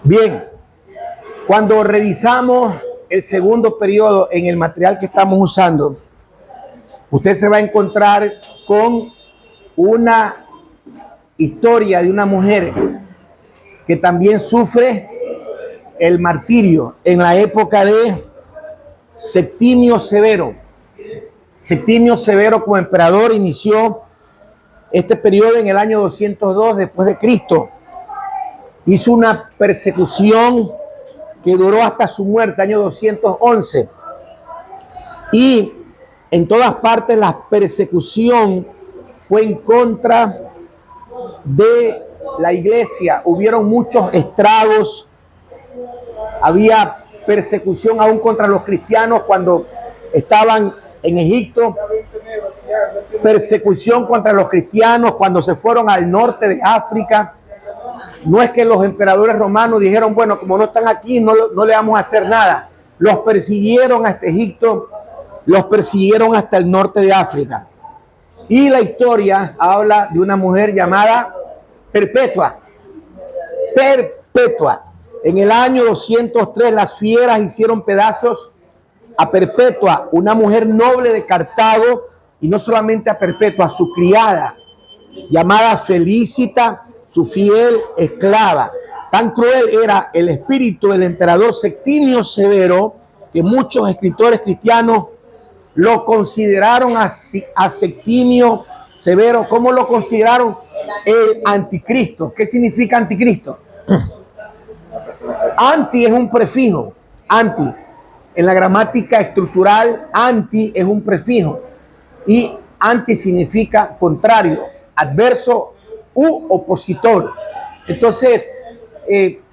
Bien, cuando revisamos el segundo periodo en el material que estamos usando, usted se va a encontrar con una historia de una mujer que también sufre el martirio en la época de Septimio Severo. Septimio Severo, como emperador, inició este periodo en el año 202 después de Cristo. Hizo una persecución que duró hasta su muerte, año 211. Y en todas partes la persecución fue en contra de la iglesia. Hubieron muchos estragos. Había persecución aún contra los cristianos cuando estaban en Egipto. Persecución contra los cristianos cuando se fueron al norte de África. No es que los emperadores romanos dijeron, bueno, como no están aquí, no le vamos a hacer nada. Los persiguieron hasta Egipto, los persiguieron hasta el norte de África. Y la historia habla de una mujer llamada Perpetua. Perpetua. En el año 203 las fieras hicieron pedazos a Perpetua, una mujer noble de Cartago, y no solamente a Perpetua, a su criada, llamada Felicita, su fiel esclava. Tan cruel era el espíritu del emperador Septimio Severo que muchos escritores cristianos lo consideraron a Septimio Severo. ¿Cómo lo consideraron? El anticristo. ¿Qué significa anticristo? Anti es un prefijo. Anti. En la gramática estructural, anti es un prefijo. Y anti significa contrario, adverso u opositor. Entonces,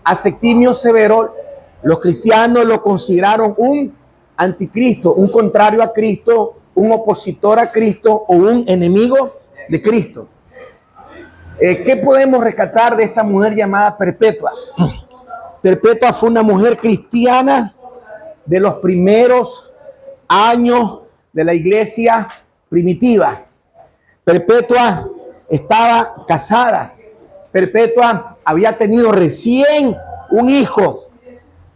a Septimio Severo, los cristianos lo consideraron un anticristo, un contrario a Cristo, un opositor a Cristo o un enemigo de Cristo. ¿Qué podemos rescatar de esta mujer llamada Perpetua? Perpetua fue una mujer cristiana de los primeros años de la iglesia primitiva. Perpetua estaba casada. Perpetua había tenido recién un hijo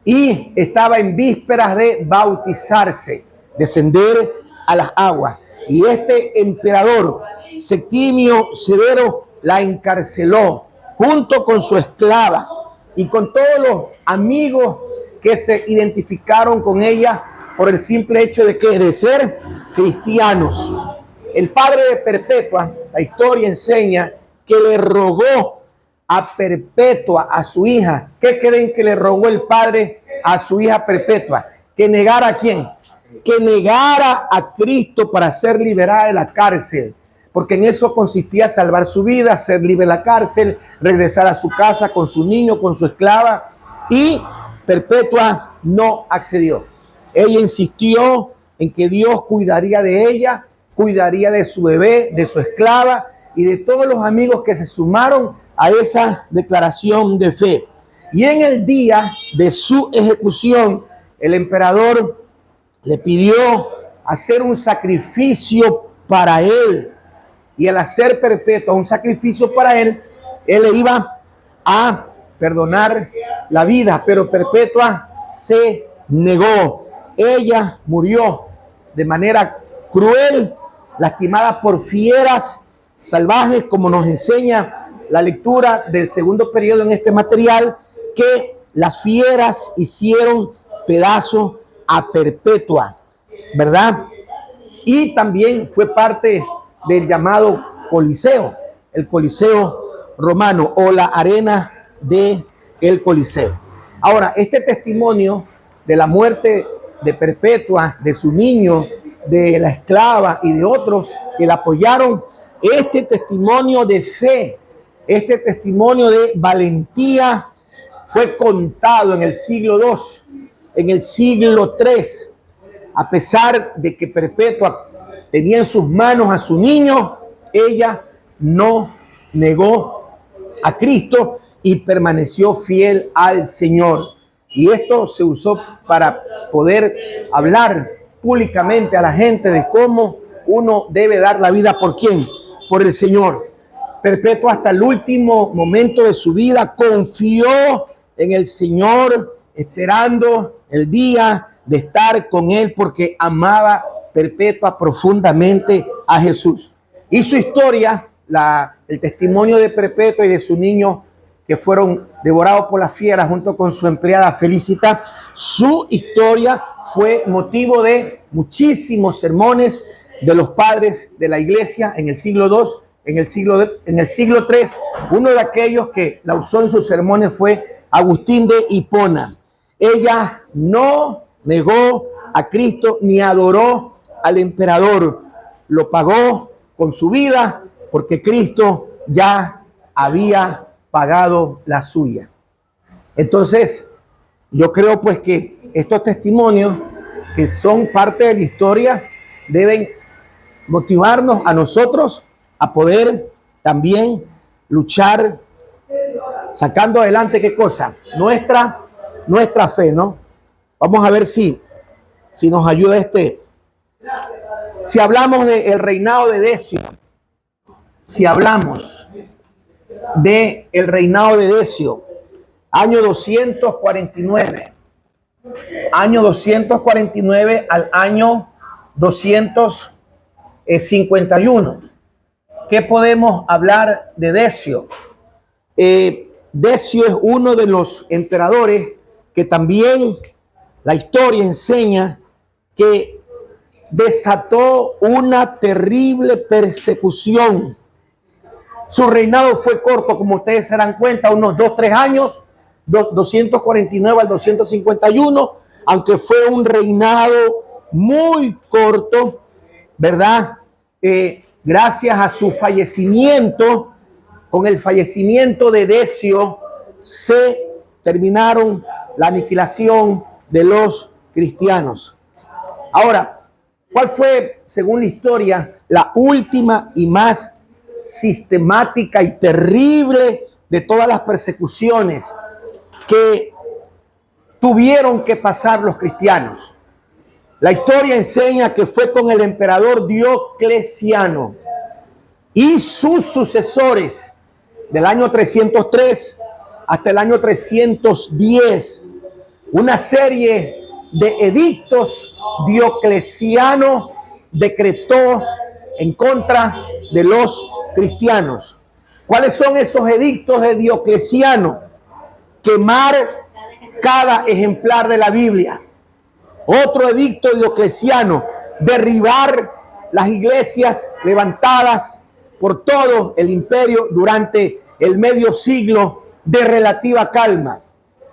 y estaba en vísperas de bautizarse, descender a las aguas. Y este emperador, Septimio Severo, la encarceló junto con su esclava y con todos los amigos que se identificaron con ella por el simple hecho de ser cristianos. El padre de Perpetua, la historia enseña que le rogó a Perpetua, a su hija. ¿Qué creen que le rogó el padre a su hija Perpetua? Que negara a quién, que negara a Cristo para ser liberada de la cárcel, porque en eso consistía salvar su vida, ser libre de la cárcel, regresar a su casa con su niño, con su esclava, y Perpetua no accedió. Ella insistió en que Dios cuidaría de ella, cuidaría de su bebé, de su esclava y de todos los amigos que se sumaron a esa declaración de fe. Y en el día de su ejecución, el emperador le pidió hacer un sacrificio para él. Y al hacer Perpetua un sacrificio para él, él le iba a perdonar la vida. Pero Perpetua se negó. Ella murió de manera cruel, lastimada por fieras salvajes, como nos enseña la lectura del segundo periodo en este material, que las fieras hicieron pedazos a Perpetua, ¿verdad? Y también fue parte del llamado Coliseo, el Coliseo romano o la arena del Coliseo. Ahora, este testimonio de la muerte de Perpetua, de su niño, de la esclava y de otros que la apoyaron, este testimonio de fe, este testimonio de valentía fue contado en el siglo II, en el siglo III, a pesar de que Perpetua tenía en sus manos a su niño, ella no negó a Cristo y permaneció fiel al Señor. Y esto se usó para poder hablar públicamente a la gente de cómo uno debe dar la vida por quién, por el Señor. Perpetuo hasta el último momento de su vida confió en el Señor, esperando el día de estar con Él, porque amaba Perpetua profundamente a Jesús. Y su historia, el testimonio de Perpetua y de su niño que fueron devorados por las fieras junto con su empleada Felicita, su historia fue motivo de muchísimos sermones de los padres de la iglesia en el siglo II, en el siglo III. Uno de aquellos que la usó en sus sermones fue Agustín de Hipona. Ella no negó a Cristo ni adoró al emperador. Lo pagó con su vida porque Cristo ya había pagado la suya. Entonces, yo creo pues que estos testimonios que son parte de la historia deben motivarnos a nosotros a poder también luchar sacando adelante, ¿qué cosa? Nuestra fe, ¿no? Vamos a ver si nos ayuda Si hablamos del reinado de Decio, año 249 al año 251. ¿Qué podemos hablar de Decio? Decio es uno de los emperadores que también la historia enseña que desató una terrible persecución. Su reinado fue corto, como ustedes se dan cuenta, unos 2-3 años, 249 al 251, aunque fue un reinado muy corto, ¿verdad? Gracias a su fallecimiento, con el fallecimiento de Decio, se terminaron la aniquilación de los cristianos. Ahora, ¿cuál fue, según la historia, la última y más sistemática y terrible de todas las persecuciones que tuvieron que pasar los cristianos? La historia enseña que fue con el emperador Diocleciano y sus sucesores del año 303 hasta el año 310, una serie de edictos Diocleciano decretó en contra de los cristianos. ¿Cuáles son esos edictos de Diocleciano? Quemar cada ejemplar de la Biblia. Otro edicto Diocleciano, derribar las iglesias levantadas por todo el imperio durante el medio siglo de relativa calma.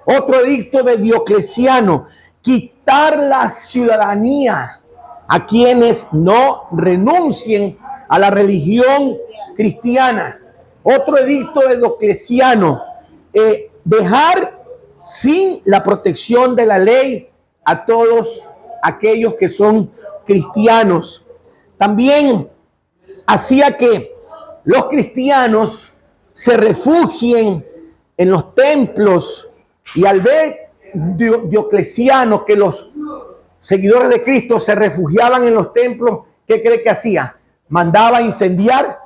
Otro edicto de Diocleciano, quitar la ciudadanía a quienes no renuncien a la religión cristiana. Otro edicto de Diocleciano, dejar sin la protección de la ley a todos aquellos que son cristianos. También hacía que los cristianos se refugien en los templos, y al ver Diocleciano que los seguidores de Cristo se refugiaban en los templos, ¿qué cree que hacía? Mandaba a incendiar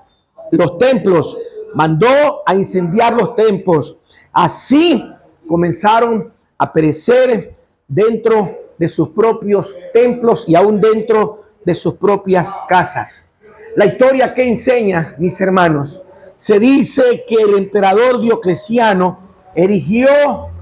los templos, mandó a incendiar los templos. Así comenzaron a perecer dentro de sus propios templos y aún dentro de sus propias casas. La historia que enseña, mis hermanos, se dice que el emperador Diocleciano erigió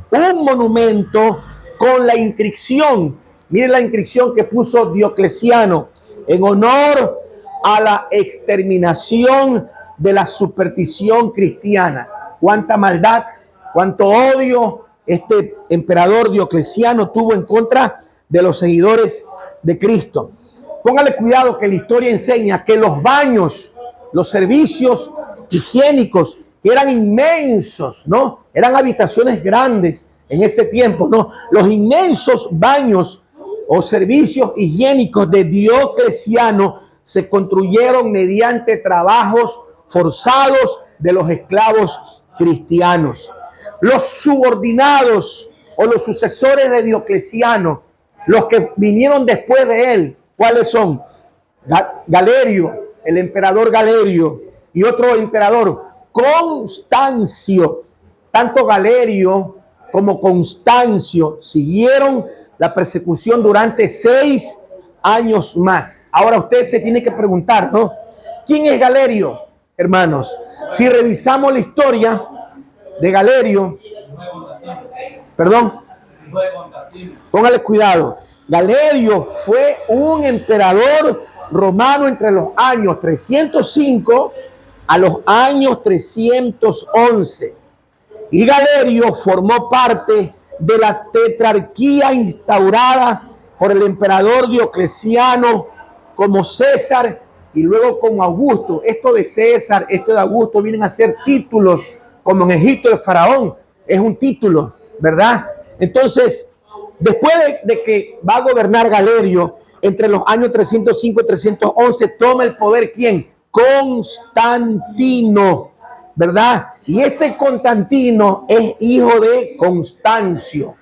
un monumento con la inscripción, miren la inscripción que puso Diocleciano, en honor a la exterminación de la superstición cristiana. Cuánta maldad, cuánto odio este emperador Diocleciano tuvo en contra de los seguidores de Cristo. Póngale cuidado que la historia enseña que los baños, los servicios higiénicos, que eran inmensos, ¿no? Eran habitaciones grandes en ese tiempo, ¿no? Los inmensos baños o servicios higiénicos de Diocleciano se construyeron mediante trabajos forzados de los esclavos cristianos. Los subordinados o los sucesores de Diocleciano, los que vinieron después de él, ¿cuáles son? Galerio, el emperador Galerio, y otro emperador, Constancio. Tanto Galerio como Constancio siguieron la persecución durante 6 años más. Ahora usted se tiene que preguntar, ¿no? ¿Quién es Galerio, hermanos? Si revisamos la historia de Galerio, perdón, póngale cuidado. Galerio fue un emperador romano entre los años 305 a los años 311. Y Galerio formó parte de la tetrarquía instaurada por el emperador Diocleciano como César y luego como Augusto. Esto de César, esto de Augusto vienen a ser títulos, como en Egipto el faraón es un título, ¿verdad? Entonces, después de que va a gobernar Galerio, entre los años 305 y 311, toma el poder, ¿quién? Constantino, ¿verdad? Y este Constantino es hijo de Constancio,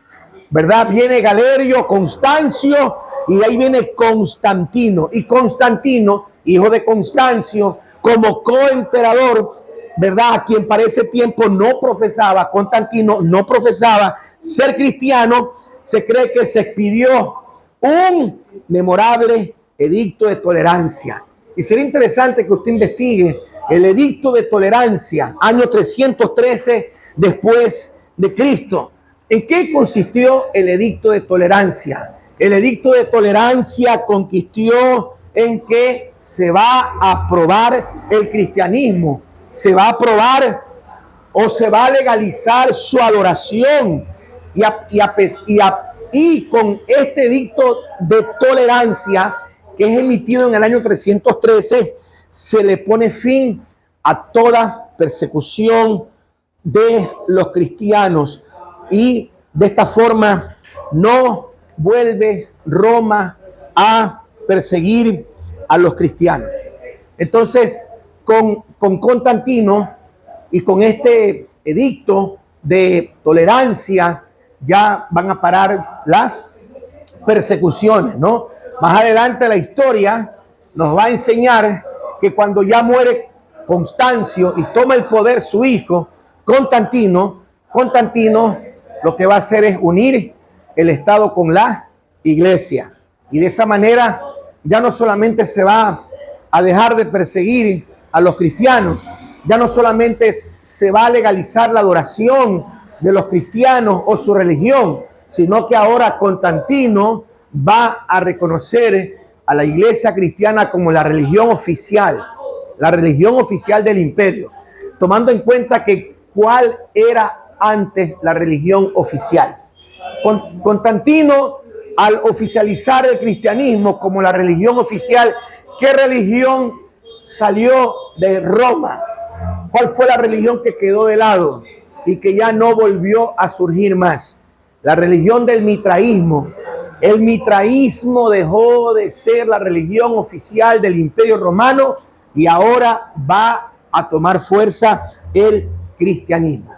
¿verdad? Viene Galerio, Constancio, y de ahí viene Constantino. Y Constantino, hijo de Constancio, como coemperador, ¿verdad? A quien para ese tiempo no profesaba, Constantino no profesaba ser cristiano, se cree que se expidió un memorable edicto de tolerancia. Y sería interesante que usted investigue el edicto de tolerancia, año 313 después de Cristo. ¿En qué consistió el edicto de tolerancia? El edicto de tolerancia consistió en que se va a aprobar el cristianismo, se va a aprobar o se va a legalizar su adoración. Y con este edicto de tolerancia, que es emitido en el año 313, se le pone fin a toda persecución de los cristianos. Y de esta forma no vuelve Roma a perseguir a los cristianos. Entonces, con Constantino y con este edicto de tolerancia, ya van a parar las persecuciones, ¿no? Más adelante la historia nos va a enseñar que cuando ya muere Constancio y toma el poder su hijo, Constantino lo que va a hacer es unir el Estado con la iglesia. Y de esa manera ya no solamente se va a dejar de perseguir a los cristianos, ya no solamente se va a legalizar la adoración de los cristianos o su religión, sino que ahora Constantino va a reconocer a la iglesia cristiana como la religión oficial del imperio, tomando en cuenta que cuál era antes la religión oficial. Constantino, al oficializar el cristianismo como la religión oficial, ¿qué religión salió de Roma? ¿Cuál fue la religión que quedó de lado y que ya no volvió a surgir más? La religión del mitraísmo. El mitraísmo dejó de ser la religión oficial del Imperio Romano y ahora va a tomar fuerza el cristianismo.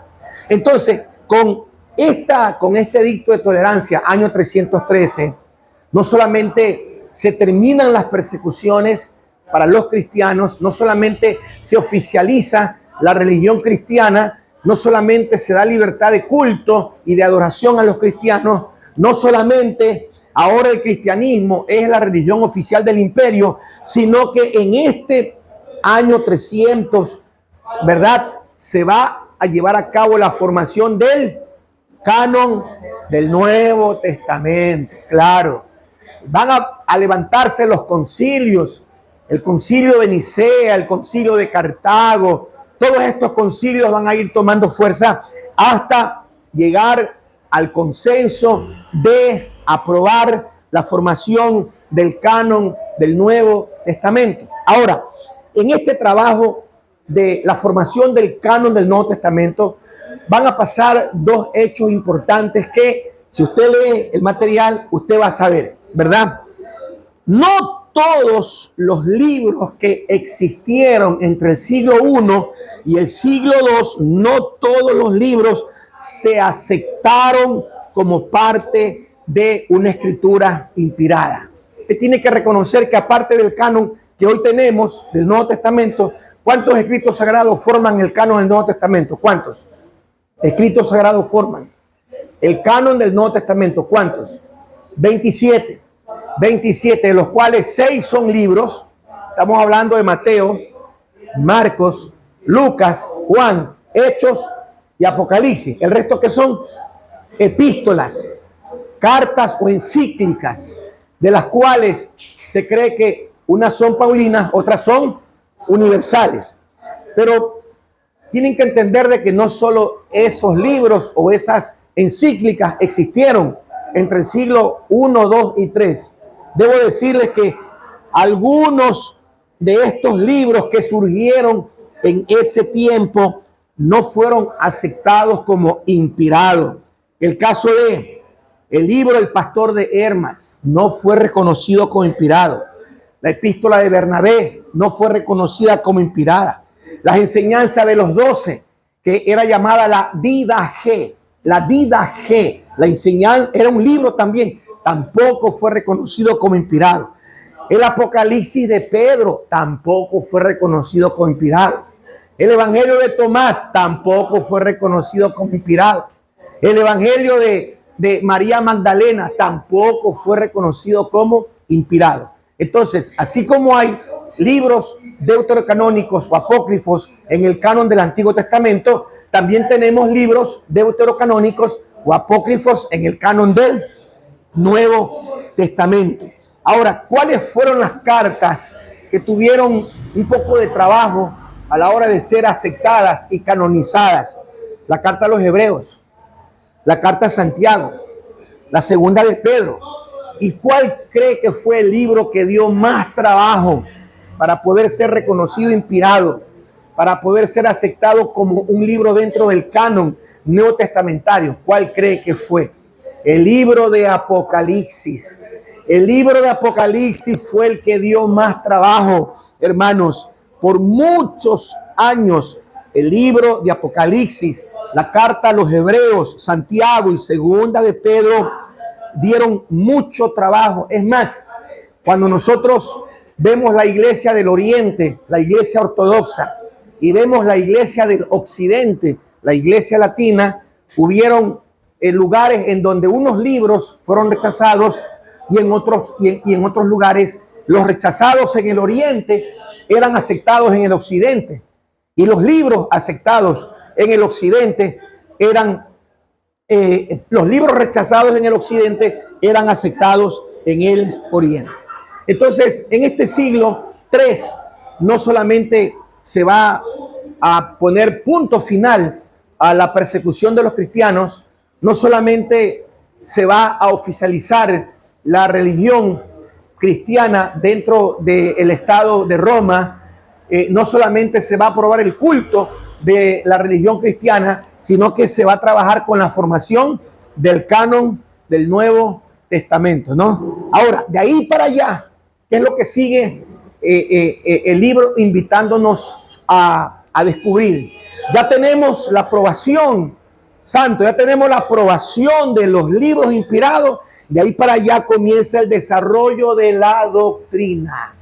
Entonces, con este edicto de tolerancia, año 313, no solamente se terminan las persecuciones para los cristianos, no solamente se oficializa la religión cristiana, no solamente se da libertad de culto y de adoración a los cristianos, no solamente ahora el cristianismo es la religión oficial del imperio, sino que en este año 300, ¿verdad?, se va a llevar a cabo la formación del canon del Nuevo Testamento. Claro, van a levantarse los concilios, el concilio de Nicea, el concilio de Cartago. Todos estos concilios van a ir tomando fuerza hasta llegar al consenso de aprobar la formación del canon del Nuevo Testamento. Ahora, en este trabajo de la formación del canon del Nuevo Testamento, van a pasar dos hechos importantes que, si usted lee el material, usted va a saber, ¿verdad? No todos los libros que existieron entre el siglo I y el siglo II, no todos los libros se aceptaron como parte de una escritura inspirada. Usted tiene que reconocer que aparte del canon que hoy tenemos del Nuevo Testamento, ¿Cuántos escritos sagrados forman el canon del Nuevo Testamento? ¿Cuántos escritos sagrados forman el canon del Nuevo Testamento? ¿Cuántos? 27. 27, de los cuales 6 son libros. Estamos hablando de Mateo, Marcos, Lucas, Juan, Hechos y Apocalipsis. El resto que son epístolas, cartas o encíclicas, de las cuales se cree que unas son paulinas, otras son universales. Pero tienen que entender de que no solo esos libros o esas encíclicas existieron entre el siglo I, II y III. Debo decirles que algunos de estos libros que surgieron en ese tiempo no fueron aceptados como inspirados. El caso de el libro El Pastor de Hermas no fue reconocido como inspirado. La epístola de Bernabé no fue reconocida como inspirada. Las enseñanzas de los 12, que era llamada la Didache, la enseñanza, era un libro también, tampoco fue reconocido como inspirado. El Apocalipsis de Pedro tampoco fue reconocido como inspirado. El Evangelio de Tomás tampoco fue reconocido como inspirado. El Evangelio de María Magdalena tampoco fue reconocido como inspirado. Entonces, así como hay libros deuterocanónicos o apócrifos en el canon del Antiguo Testamento, también tenemos libros deuterocanónicos o apócrifos en el canon del Nuevo Testamento. Ahora, ¿cuáles fueron las cartas que tuvieron un poco de trabajo a la hora de ser aceptadas y canonizadas? La carta a los Hebreos, la carta a Santiago, la segunda de Pedro. ¿Y cuál cree que fue el libro que dio más trabajo para poder ser reconocido, inspirado, para poder ser aceptado como un libro dentro del canon neotestamentario? ¿Cuál cree que fue? El libro de Apocalipsis. El libro de Apocalipsis fue el que dio más trabajo, hermanos. Por muchos años, el libro de Apocalipsis, la carta a los Hebreos, Santiago y segunda de Pedro dieron mucho trabajo. Es más, cuando nosotros vemos la iglesia del Oriente, la iglesia ortodoxa, y vemos la iglesia del Occidente, la iglesia latina, hubieron lugares en donde unos libros fueron rechazados y en otros lugares los rechazados en el Oriente eran aceptados en el Occidente, y los libros aceptados en el Occidente eran los libros rechazados en el Occidente eran aceptados en el Oriente. Entonces, en este siglo III no solamente se va a poner punto final a la persecución de los cristianos, no solamente se va a oficializar la religión cristiana dentro del Estado de Roma, no solamente se va a aprobar el culto de la religión cristiana, sino que se va a trabajar con la formación del canon del Nuevo Testamento, ¿no? Ahora, de ahí para allá, ¿qué es lo que sigue el libro invitándonos a descubrir? Ya tenemos la aprobación, santo, ya tenemos la aprobación de los libros inspirados. De ahí para allá comienza el desarrollo de la doctrina.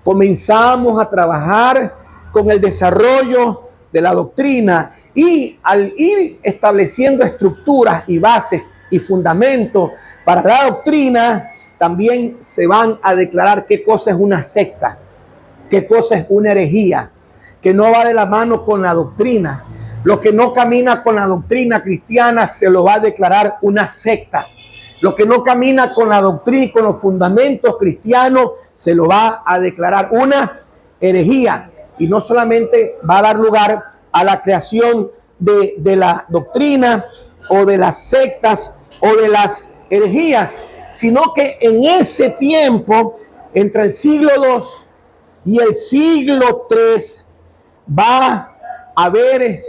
Comenzamos a trabajar con el desarrollo de la doctrina, y al ir estableciendo estructuras y bases y fundamentos para la doctrina, también se van a declarar qué cosa es una secta, qué cosa es una herejía, que no va de la mano con la doctrina. Lo que no camina con la doctrina cristiana se lo va a declarar una secta. Lo que no camina con la doctrina y con los fundamentos cristianos se lo va a declarar una herejía. Y no solamente va a dar lugar a la creación de la doctrina o de las sectas o de las herejías, sino que en ese tiempo, entre el siglo II y el siglo III, va a haber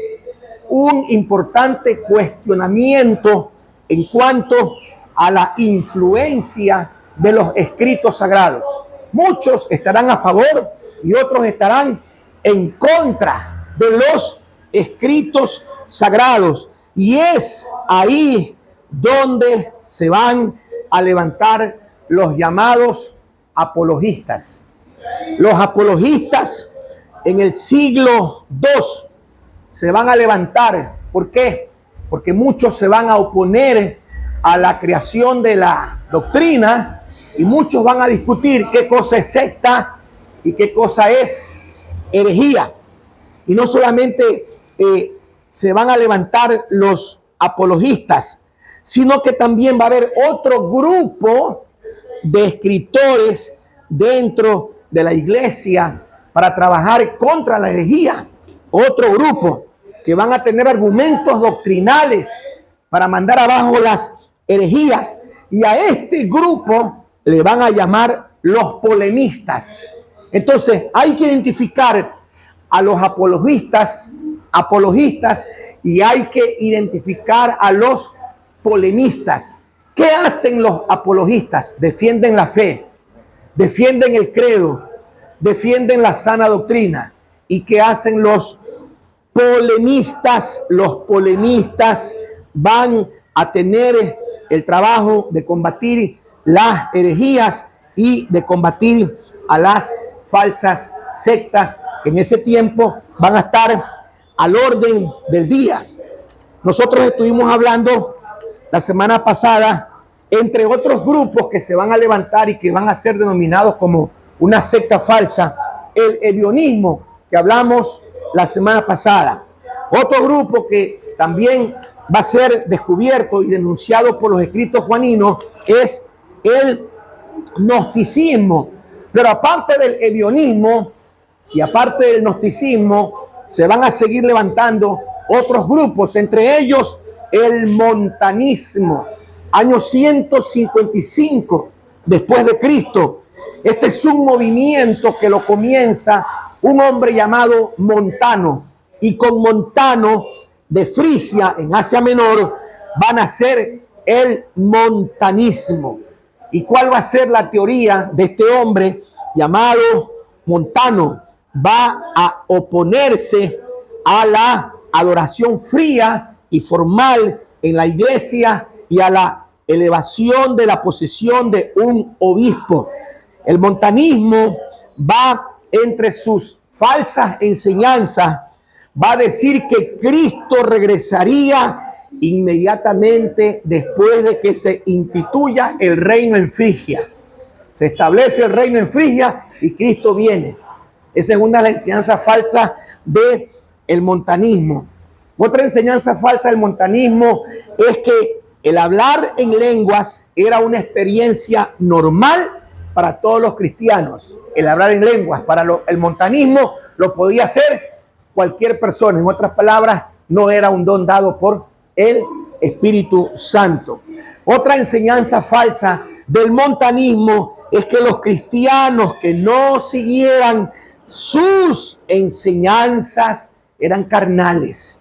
un importante cuestionamiento en cuanto a la influencia de los escritos sagrados. Muchos estarán a favor y otros estarán en contra de los escritos sagrados, y es ahí donde se van a levantar los llamados apologistas. Los apologistas en el siglo II se van a levantar. ¿Por qué? Porque muchos se van a oponer a la creación de la doctrina y muchos van a discutir qué cosa es secta y qué cosa es herejía. Y no solamente se van a levantar los apologistas, sino que también va a haber otro grupo de escritores dentro de la iglesia para trabajar contra la herejía. Otro grupo que van a tener argumentos doctrinales para mandar abajo las herejías. Y a este grupo le van a llamar los polemistas. Entonces hay que identificar a los apologistas, y hay que identificar a los polemistas. ¿Qué hacen los apologistas? Defienden la fe, defienden el credo, defienden la sana doctrina. ¿Y qué hacen los polemistas? Los polemistas van a tener el trabajo de combatir las herejías y de combatir a las falsas sectas que en ese tiempo van a estar al orden del día. Nosotros estuvimos hablando la semana pasada, entre otros grupos que se van a levantar y que van a ser denominados como una secta falsa, el ebionismo, que hablamos la semana pasada. Otro grupo que también va a ser descubierto y denunciado por los escritos juaninos es el gnosticismo. Pero aparte del ebionismo y aparte del gnosticismo, se van a seguir levantando otros grupos, entre ellos el montanismo, año 155 después de Cristo. Este es un movimiento que lo comienza un hombre llamado Montano, y con Montano de Frigia, en Asia Menor, van a ser el montanismo. ¿Y cuál va a ser la teoría de este hombre llamado Montano? Va a oponerse a la adoración fría y formal en la iglesia y a la elevación de la posesión de un obispo. El montanismo va, entre sus falsas enseñanzas, va a decir que Cristo regresaría inmediatamente después de que se instituya el reino en Frigia. Se establece el reino en Frigia y Cristo viene. Esa es una de las enseñanzas falsas del montanismo. Otra enseñanza falsa del montanismo es que el hablar en lenguas era una experiencia normal para todos los cristianos. El hablar en lenguas para el montanismo lo podía hacer cualquier persona. En otras palabras, no era un don dado por el Espíritu Santo. Otra enseñanza falsa del montanismo es que los cristianos que no siguieran sus enseñanzas eran carnales.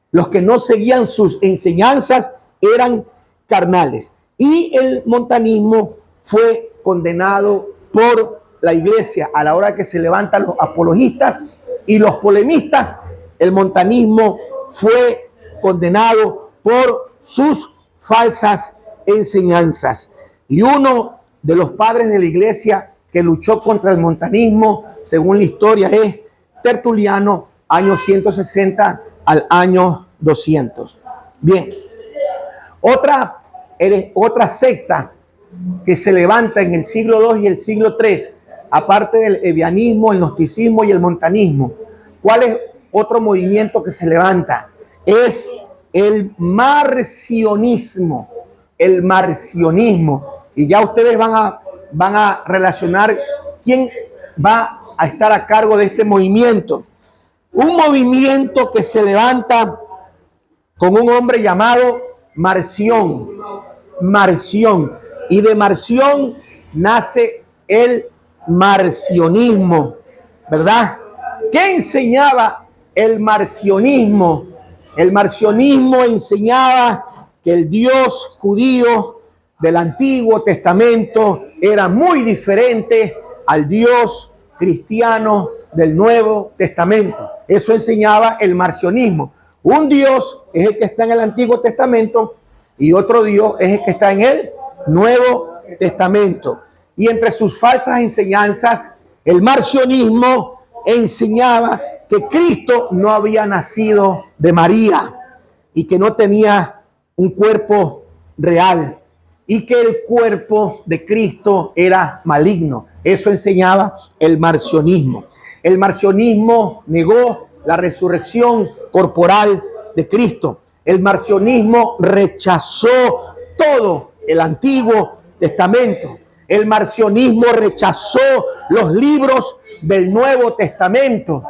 Los que no seguían sus enseñanzas eran carnales. Y el montanismo fue condenado por la iglesia a la hora que se levantan los apologistas y los polemistas. El montanismo fue condenado por sus falsas enseñanzas. Y uno de los padres de la iglesia que luchó contra el montanismo, según la historia, es Tertuliano, año 160 al año 200. Bien, otra secta que se levanta en el siglo II y el siglo III, aparte del ebionismo, el gnosticismo y el montanismo. ¿Cuál es otro movimiento que se levanta? Es el marcionismo. El marcionismo. Y ya ustedes van a relacionar quién va a estar a cargo de este movimiento. Un movimiento que se levanta con un hombre llamado Marción. Marción. Y de Marción nace el marcionismo, ¿verdad? ¿Qué enseñaba el marcionismo? El marcionismo enseñaba que el Dios judío del Antiguo Testamento era muy diferente al Dios cristiano del Nuevo Testamento. Eso enseñaba el marcionismo. Un Dios es el que está en el Antiguo Testamento y otro Dios es el que está en el Nuevo Testamento. Y entre sus falsas enseñanzas, el marcionismo enseñaba que Cristo no había nacido de María y que no tenía un cuerpo real y que el cuerpo de Cristo era maligno. Eso enseñaba el marcionismo. El marcionismo negó la resurrección corporal de Cristo. El marcionismo rechazó todo el Antiguo Testamento. El marcionismo rechazó los libros del Nuevo Testamento.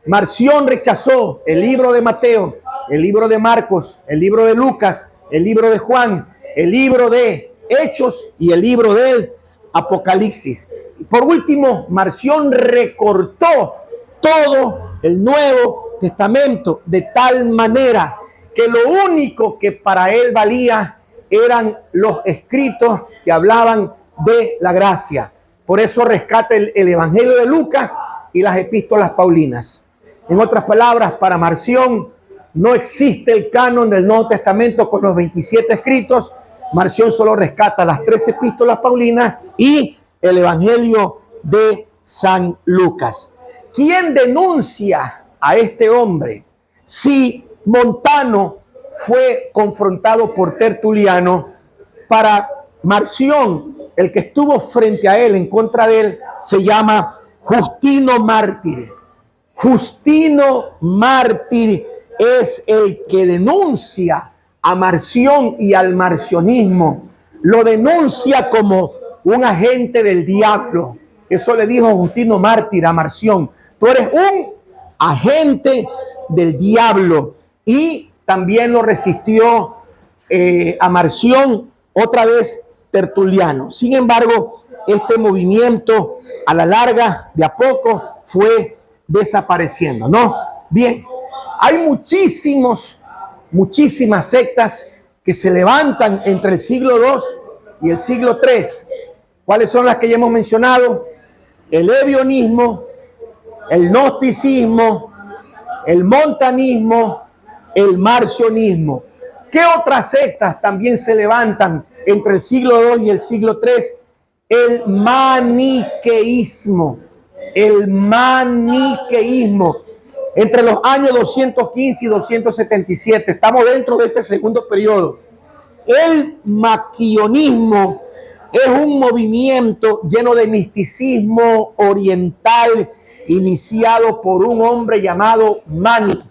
Marción rechazó el libro de Mateo, el libro de Marcos, el libro de Lucas, el libro de Juan, el libro de Hechos y el libro del Apocalipsis. Y por último, Marción recortó todo el Nuevo Testamento de tal manera que lo único que para él valía eran los escritos que hablaban de la gracia. Por eso rescata el Evangelio de Lucas y las epístolas paulinas. En otras palabras, para Marción no existe el canon del Nuevo Testamento con los 27 escritos. Marción solo rescata las 3 epístolas paulinas y el Evangelio de San Lucas. ¿Quién denuncia a este hombre? Si Montano fue confrontado por Tertuliano, para Marción, el que estuvo frente a él, en contra de él, se llama Justino Mártir. Justino Mártir es el que denuncia a Marción y al marcionismo. Lo denuncia como un agente del diablo. Eso le dijo Justino Mártir a Marción. Tú eres un agente del diablo. Y también lo resistió a Marción otra vez Tertuliano. Sin embargo, este movimiento a la larga, de a poco, fue desapareciendo, ¿no? Bien, hay muchísimas sectas que se levantan entre el siglo II y el siglo III. ¿Cuáles son las que ya hemos mencionado? El ebionismo, el gnosticismo, el montanismo, el marcionismo. ¿Qué otras sectas también se levantan entre el siglo II y el siglo III? El maniqueísmo. El maniqueísmo. Entre los años 215 y 277. Estamos dentro de este segundo periodo. El maquionismo es un movimiento lleno de misticismo oriental iniciado por un hombre llamado Mani.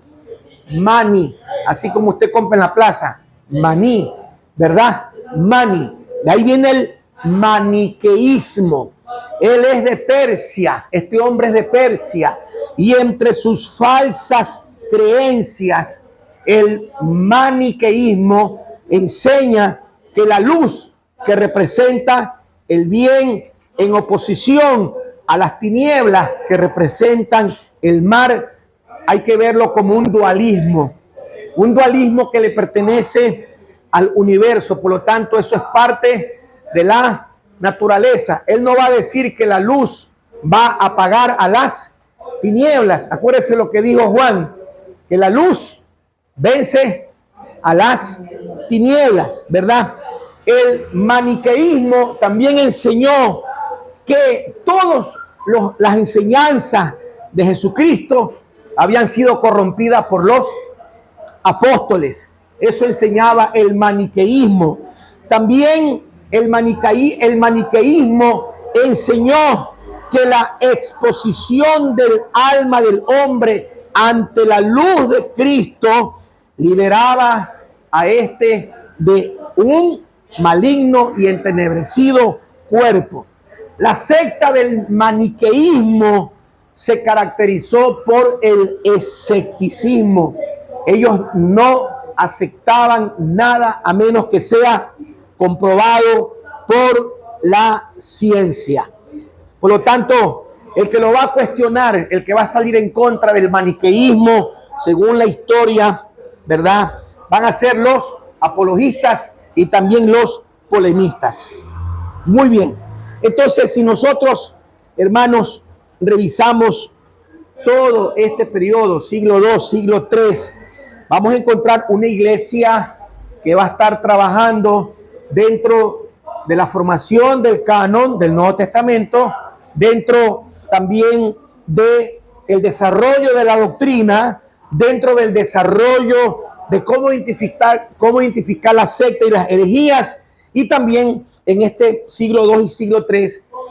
Mani, así como usted compra en la plaza, maní, ¿verdad? Mani. De ahí viene el maniqueísmo. Él es de Persia, este hombre es de Persia, y entre sus falsas creencias, el maniqueísmo enseña que la luz que representa el bien en oposición a las tinieblas que representan el mal, hay que verlo como un dualismo que le pertenece al universo. Por lo tanto, eso es parte de la naturaleza. Él no va a decir que la luz va a apagar a las tinieblas. Acuérdese lo que dijo Juan, que la luz vence a las tinieblas, ¿verdad? El maniqueísmo también enseñó que todas las enseñanzas de Jesucristo habían sido corrompidas por los apóstoles. Eso enseñaba el maniqueísmo. También el maniqueísmo enseñó que la exposición del alma del hombre ante la luz de Cristo liberaba a este de un maligno y entenebrecido cuerpo. La secta del maniqueísmo se caracterizó por el escepticismo. Ellos no aceptaban nada a menos que sea comprobado por la ciencia. Por lo tanto, el que lo va a cuestionar, el que va a salir en contra del maniqueísmo, según la historia, ¿verdad?, van a ser los apologistas y también los polemistas. Muy bien. Entonces, si nosotros, hermanos, revisamos todo este periodo, siglo II, siglo III, vamos a encontrar una iglesia que va a estar trabajando dentro de la formación del canon del Nuevo Testamento, dentro también de el desarrollo de la doctrina, dentro del desarrollo de cómo identificar la secta y las herejías, y también en este siglo II y siglo III,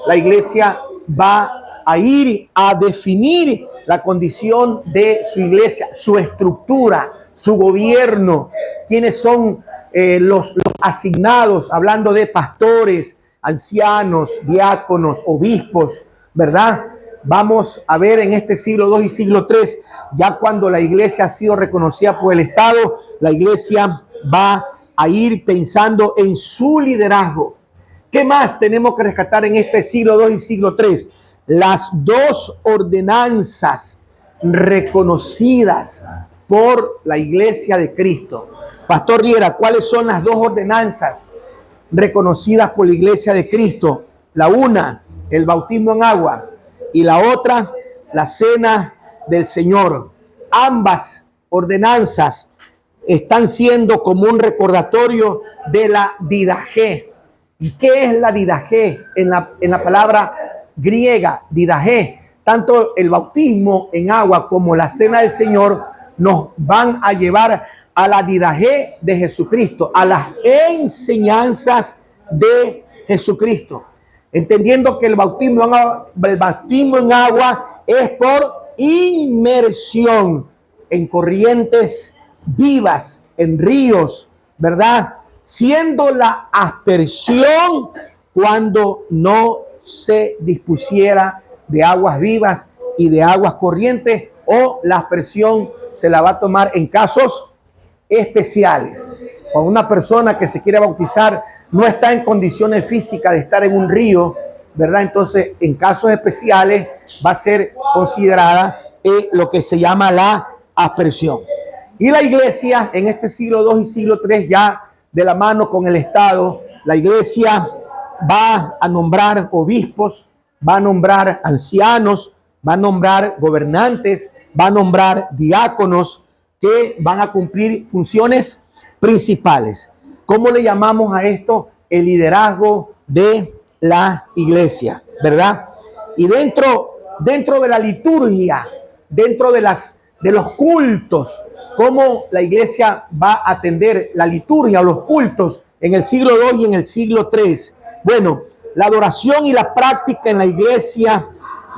la iglesia va a ir a definir la condición de su iglesia, su estructura, su gobierno, quiénes son los asignados, hablando de pastores, ancianos, diáconos, obispos, ¿verdad? Vamos a ver en este siglo II y siglo III, ya cuando la iglesia ha sido reconocida por el Estado, la iglesia va a ir pensando en su liderazgo. ¿Qué más tenemos que rescatar en este siglo II y siglo III? Las dos ordenanzas reconocidas por la iglesia de Cristo. Pastor Riera, ¿cuáles son las dos ordenanzas reconocidas por la iglesia de Cristo? La una, el bautismo en agua, y la otra, la cena del Señor. Ambas ordenanzas están siendo como un recordatorio de la didaché. ¿Y qué es la didaché? En la palabra griega, didaché, tanto el bautismo en agua como la cena del Señor nos van a llevar a la didaché de Jesucristo, a las enseñanzas de Jesucristo. Entendiendo que el bautismo en agua es por inmersión en corrientes vivas, en ríos, ¿verdad? Siendo la aspersión cuando no se dispusiera de aguas vivas y de aguas corrientes, o la aspersión se la va a tomar en casos especiales. Cuando una persona que se quiere bautizar no está en condiciones físicas de estar en un río, ¿verdad? Entonces, en casos especiales va a ser considerada lo que se llama la aspersión. Y la iglesia en este siglo II y siglo III, ya de la mano con el Estado, la iglesia va a nombrar obispos, va a nombrar ancianos, va a nombrar gobernantes, va a nombrar diáconos que van a cumplir funciones principales. ¿Cómo le llamamos a esto? El liderazgo de la iglesia, ¿verdad? Y dentro de la liturgia, dentro de los cultos, cómo la iglesia va a atender la liturgia o los cultos en el siglo II y en el siglo III. Bueno, la adoración y la práctica en la iglesia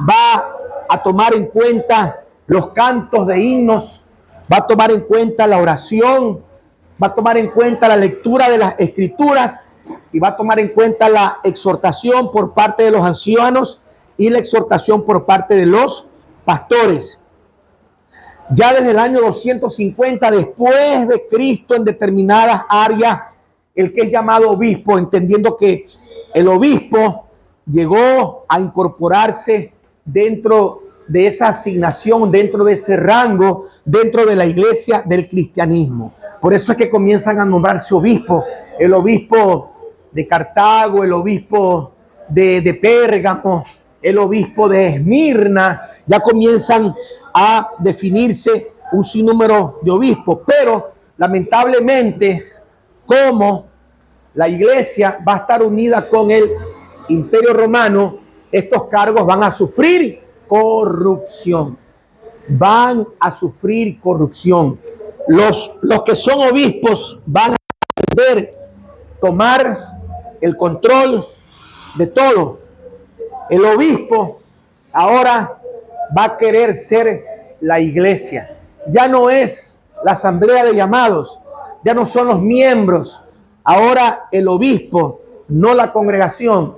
va a tomar en cuenta los cantos de himnos, va a tomar en cuenta la oración, va a tomar en cuenta la lectura de las escrituras y va a tomar en cuenta la exhortación por parte de los ancianos y la exhortación por parte de los pastores. Ya desde el año 250 después de Cristo, en determinadas áreas, el que es llamado obispo, entendiendo que el obispo llegó a incorporarse dentro de esa asignación, dentro de ese rango, dentro de la iglesia del cristianismo. Por eso es que comienzan a nombrarse obispos. El obispo de Cartago, el obispo de Pérgamo, el obispo de Esmirna, ya comienzan a definirse un sinnúmero de obispos. Pero lamentablemente, como la iglesia va a estar unida con el Imperio Romano, estos cargos van a sufrir corrupción. Van a sufrir corrupción. Los que son obispos van a poder tomar el control de todo. El obispo ahora va a querer ser la iglesia. Ya no es la asamblea de llamados, ya no son los miembros. Ahora el obispo, no la congregación,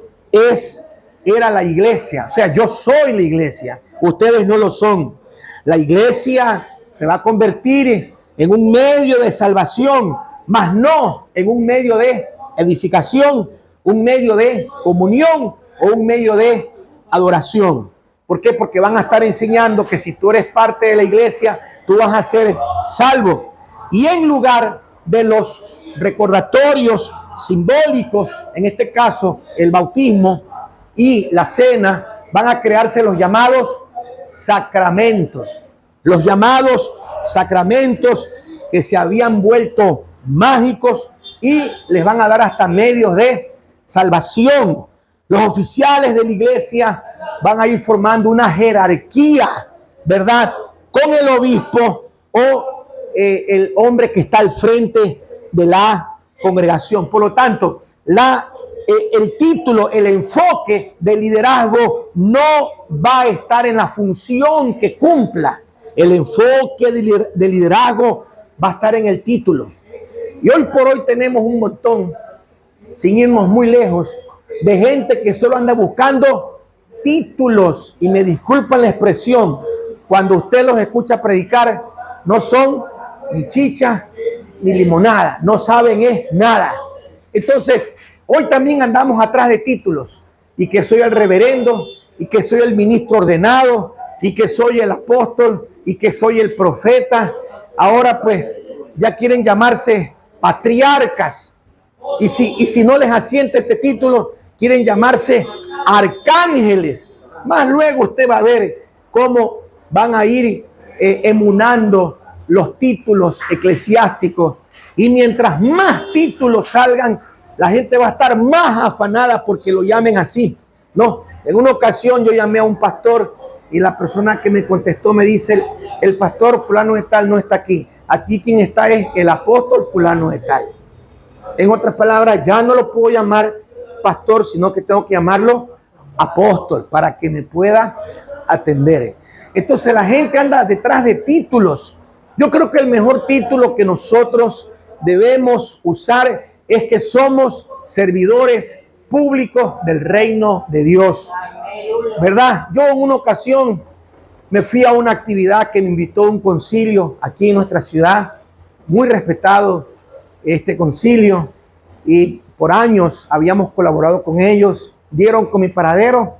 era la iglesia. O sea, yo soy la iglesia, ustedes no lo son. La iglesia se va a convertir en un medio de salvación, mas no en un medio de edificación, un medio de comunión o un medio de adoración. ¿Por qué? Porque van a estar enseñando que si tú eres parte de la iglesia, tú vas a ser salvo. Y en lugar de los recordatorios simbólicos, en este caso el bautismo y la cena, van a crearse los llamados sacramentos. Los llamados sacramentos que se habían vuelto mágicos y les van a dar hasta medios de salvación. Los oficiales de la iglesia van a ir formando una jerarquía ¿verdad?, con el obispo o el hombre que está al frente de la congregación. Por lo tanto, el título, el enfoque del liderazgo no va a estar en la función que cumpla. El enfoque del liderazgo va a estar en el título. Y hoy por hoy tenemos un montón, sin irnos muy lejos, de gente que solo anda buscando títulos. Y me disculpan la expresión, cuando usted los escucha predicar, no son ni chicha ni limonada, no saben es nada. Entonces, hoy también andamos atrás de títulos, y que soy el reverendo, y que soy el ministro ordenado, y que soy el apóstol, y que soy el profeta. Ahora pues ya quieren llamarse patriarcas, y si no les asiente ese título, quieren llamarse arcángeles. Más luego usted va a ver cómo van a ir emunando los títulos eclesiásticos, y mientras más títulos salgan, la gente va a estar más afanada porque lo llamen así. No, en una ocasión yo llamé a un pastor y la persona que me contestó me dice: el pastor fulano de tal no está aquí. Aquí quien está es el apóstol fulano de tal. En otras palabras, ya no lo puedo llamar pastor, sino que tengo que llamarlo apóstol para que me pueda atender. Entonces la gente anda detrás de títulos. Yo creo que el mejor título que nosotros debemos usar es que somos servidores públicos del reino de Dios, ¿verdad? Yo en una ocasión me fui a una actividad que me invitó un concilio aquí en nuestra ciudad, muy respetado este concilio, y por años habíamos colaborado con ellos, dieron con mi paradero,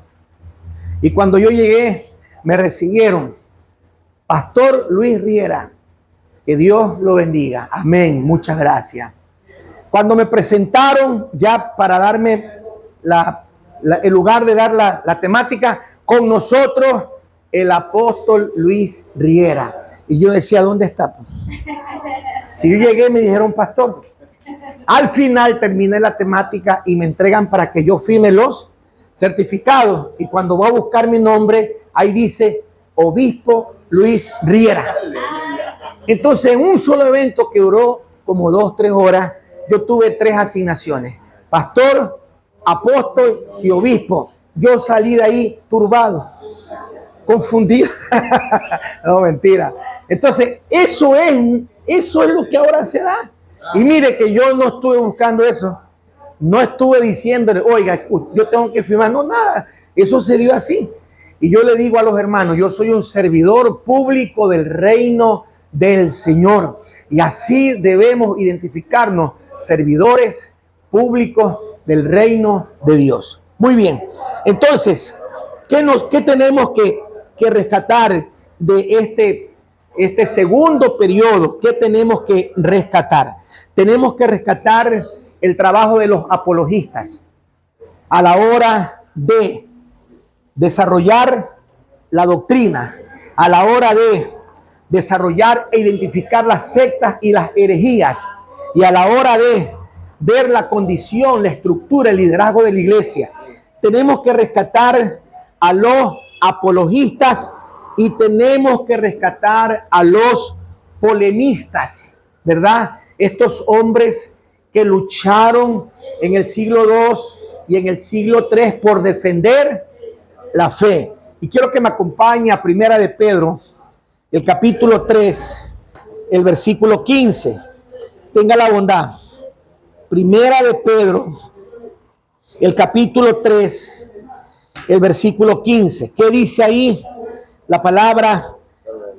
y cuando yo llegué me recibieron: Pastor Luis Riera, que Dios lo bendiga. Amén, muchas gracias. Cuando me presentaron ya para darme el lugar de dar la temática, con nosotros el apóstol Luis Riera. Y yo decía: ¿dónde está? Si yo llegué, me dijeron pastor. Al final terminé la temática y me entregan para que yo firme los certificados. Y cuando voy a buscar mi nombre, ahí dice Obispo Luis Riera. Entonces, en un solo evento que duró como 2-3 horas, yo tuve 3 asignaciones: pastor, apóstol y obispo. Yo salí de ahí turbado, confundido. No, mentira. Entonces, eso es lo que ahora se da. Y mire que yo no estuve buscando eso. No estuve diciéndole: oiga, yo tengo que firmar. No, nada. Eso se dio así. Y yo le digo a los hermanos: yo soy un servidor público del reino del Señor. Y así debemos identificarnos, servidores públicos del reino de Dios. Muy bien. Entonces, ¿qué tenemos que rescatar de este segundo periodo? ¿Qué tenemos que rescatar? Tenemos que rescatar el trabajo de los apologistas a la hora de desarrollar la doctrina, a la hora de desarrollar e identificar las sectas y las herejías, y a la hora de ver la condición, la estructura, el liderazgo de la iglesia. Tenemos que rescatar a los apologistas y tenemos que rescatar a los polemistas, ¿verdad? Estos hombres que lucharon en el siglo II y en el siglo III por defender la fe. Y quiero que me acompañe a Primera de Pedro, el capítulo 3, el versículo 15. Tenga la bondad. Primera de Pedro, el capítulo 3, el versículo 15. ¿Qué dice ahí la palabra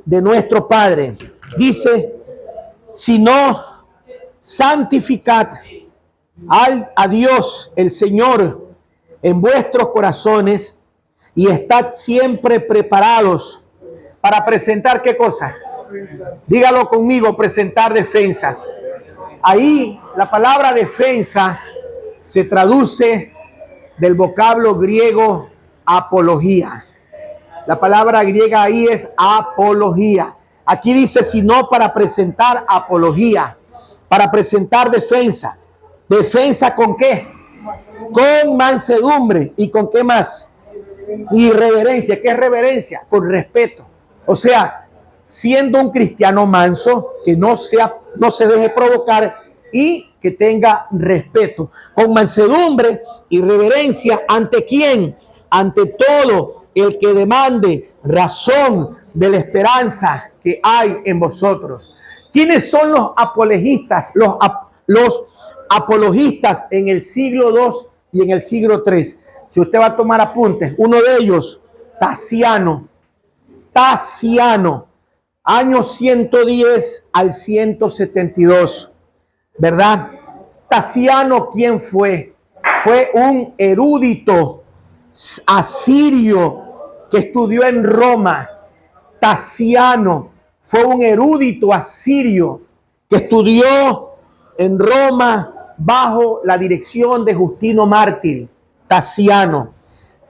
de nuestro Padre? Dice: sino santificad a Dios el Señor en vuestros corazones, y estad siempre preparados para presentar, ¿qué cosa? Dígalo conmigo: presentar defensa. Ahí la palabra defensa se traduce del vocablo griego apología. La palabra griega ahí es apología. Aquí dice: sino para presentar apología, para presentar defensa. ¿Defensa con qué? Con mansedumbre. ¿Y con qué más? Y reverencia. ¿Qué es reverencia? Con respeto. O sea, siendo un cristiano manso, que no se deje provocar y que tenga respeto, con mansedumbre y reverencia. ¿Ante quién? Ante todo el que demande razón de la esperanza que hay en vosotros. ¿Quiénes son los apologistas? Los apologistas en el siglo II y en el siglo III. Si usted va a tomar apuntes, uno de ellos, Tasiano, años 110 al 172, ¿verdad? Tasiano, ¿quién fue? Fue un erudito asirio que estudió en Roma. Tasiano fue un erudito asirio que estudió en Roma bajo la dirección de Justino Mártir. Tasiano,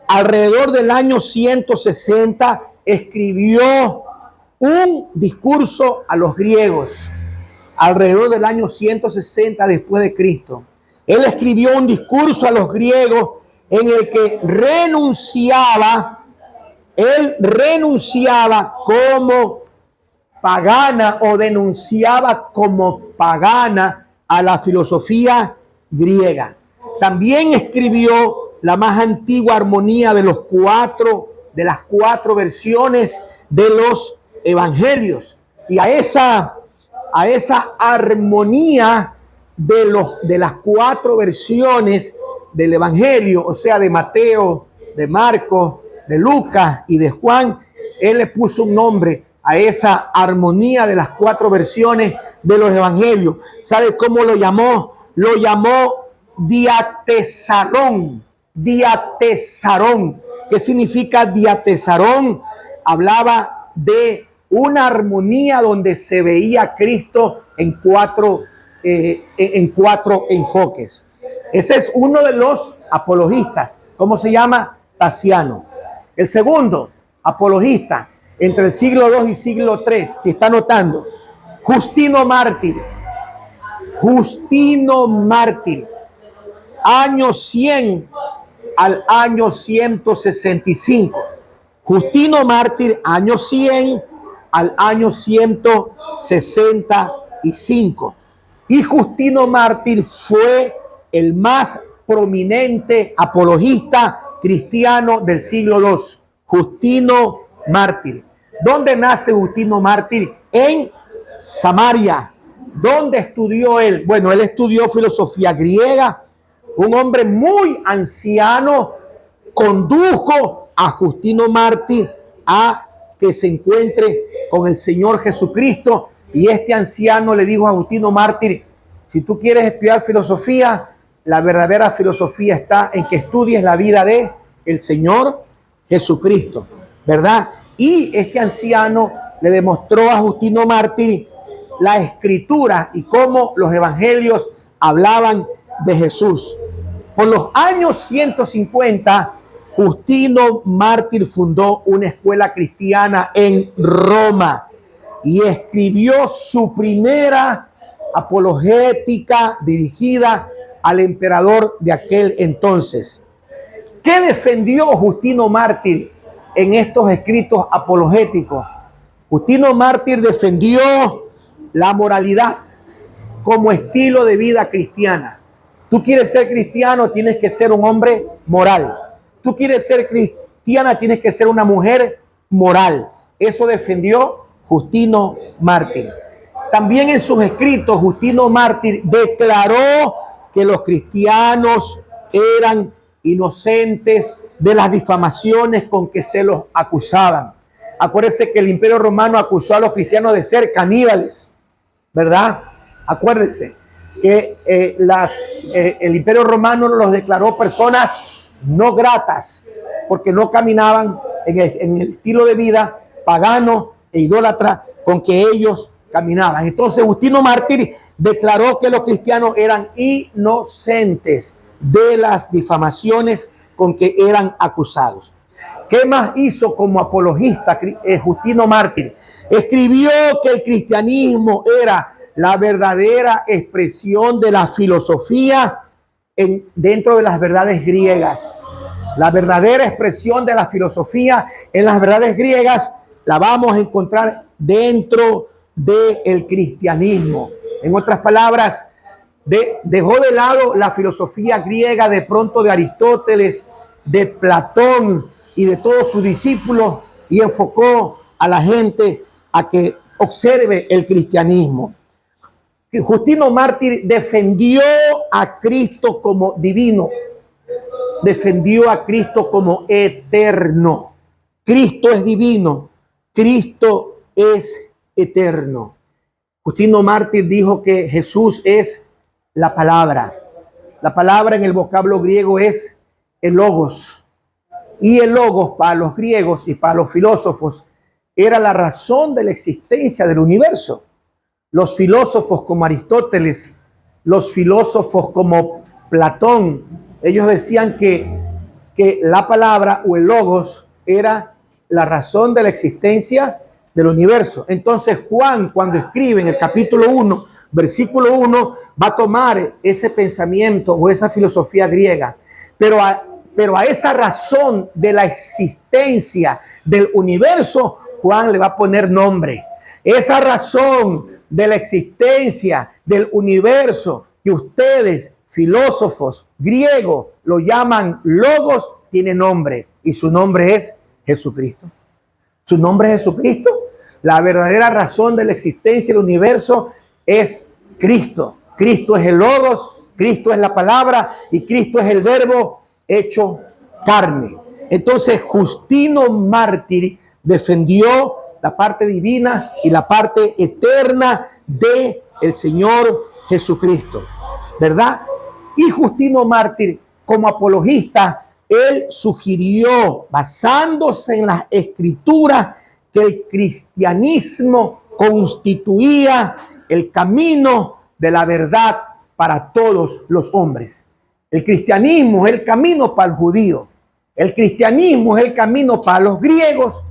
alrededor del año 160, escribió un discurso a los griegos. Alrededor del año 160 después de Cristo, él escribió un discurso a los griegos en el que renunciaba como pagana, o denunciaba como pagana a la filosofía griega. También escribió la más antigua armonía de las cuatro versiones de los evangelios. Y a esa armonía de las cuatro versiones del evangelio, o sea, de Mateo, de Marcos, de Lucas y de Juan, él le puso un nombre a esa armonía de las cuatro versiones de los evangelios. ¿Sabe cómo lo llamó? Lo llamó diatesarón. ¿Qué significa diatesarón? Hablaba de una armonía donde se veía a Cristo en cuatro enfoques. Ese es uno de los apologistas. ¿Cómo se llama? Tasiano. El segundo apologista entre el siglo II y siglo III, si está notando, Justino Mártir, año 100 al año 165. Justino Mártir, año 100 al año 165. Y Justino Mártir fue el más prominente apologista cristiano del siglo II. Justino Mártir. ¿Dónde nace Justino Mártir? En Samaria. ¿Dónde estudió él? Bueno, él estudió filosofía griega. Un hombre muy anciano condujo a Justino Mártir a que se encuentre con el Señor Jesucristo. Y este anciano le dijo a Justino Mártir: si tú quieres estudiar filosofía, la verdadera filosofía está en que estudies la vida de el Señor Jesucristo, ¿verdad? Y este anciano le demostró a Justino Mártir la escritura y cómo los evangelios hablaban de Jesús. Por los años 150, Justino Mártir fundó una escuela cristiana en Roma y escribió su primera apologética dirigida al emperador de aquel entonces. ¿Qué defendió Justino Mártir en estos escritos apologéticos? Justino Mártir defendió la moralidad como estilo de vida cristiana. Tú quieres ser cristiano, tienes que ser un hombre moral. Tú quieres ser cristiana, tienes que ser una mujer moral. Eso defendió Justino Mártir. También en sus escritos, Justino Mártir declaró que los cristianos eran inocentes de las difamaciones con que se los acusaban. Acuérdense que el Imperio Romano acusó a los cristianos de ser caníbales, ¿verdad? Acuérdense que el Imperio Romano los declaró personas no gratas porque no caminaban en el estilo de vida pagano e idólatra con que ellos caminaban. Entonces Justino Mártir declaró que los cristianos eran inocentes de las difamaciones con que eran acusados. ¿Qué más hizo como apologista Justino Mártir? Escribió que el cristianismo era la verdadera expresión de la filosofía dentro de las verdades griegas. La verdadera expresión de la filosofía en las verdades griegas la vamos a encontrar dentro del cristianismo. En otras palabras, dejó de lado la filosofía griega de pronto de Aristóteles, de Platón y de todos sus discípulos y enfocó a la gente a que observe el cristianismo. Justino Mártir defendió a Cristo como divino, defendió a Cristo como eterno. Cristo es divino, Cristo es eterno. Justino Mártir dijo que Jesús es la palabra. La palabra en el vocablo griego es el logos. Y el logos para los griegos y para los filósofos era la razón de la existencia del universo. Los filósofos como Aristóteles, los filósofos como Platón, ellos decían que la palabra o el logos era la razón de la existencia del universo. Entonces Juan, cuando escribe en el capítulo 1, versículo 1, va a tomar ese pensamiento o esa filosofía griega, pero a esa razón de la existencia del universo, Juan le va a poner nombre. Esa razón de la existencia del universo que ustedes, filósofos griegos, lo llaman logos, tiene nombre y su nombre es Jesucristo. Su nombre es Jesucristo. La verdadera razón de la existencia del universo es Cristo. Cristo es el logos, Cristo es la palabra y Cristo es el verbo hecho carne. Entonces Justino Mártir defendió la parte divina y la parte eterna de el Señor Jesucristo, ¿verdad? Y Justino Mártir, como apologista, él sugirió, basándose en las escrituras, que el cristianismo constituía el camino de la verdad para todos los hombres. El cristianismo es el camino para el judío, el cristianismo es el camino para los griegos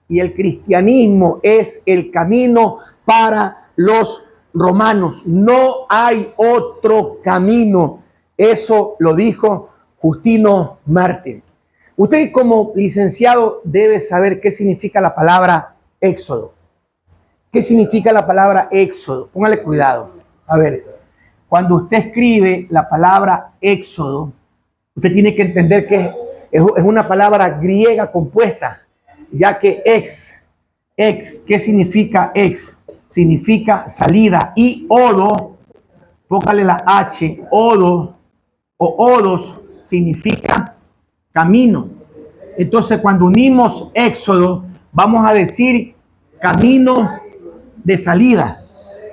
y el cristianismo es el camino para los romanos. No hay otro camino. Eso lo dijo Justino Mártir. Usted como licenciado debe saber qué significa la palabra éxodo. ¿Qué significa la palabra éxodo? Póngale cuidado. A ver, cuando usted escribe la palabra éxodo, usted tiene que entender que es una palabra griega compuesta, ya que ¿qué significa ex? Significa salida. Y odo, póngale la H, odo o odos significa camino. Entonces, cuando unimos éxodo, vamos a decir camino de salida.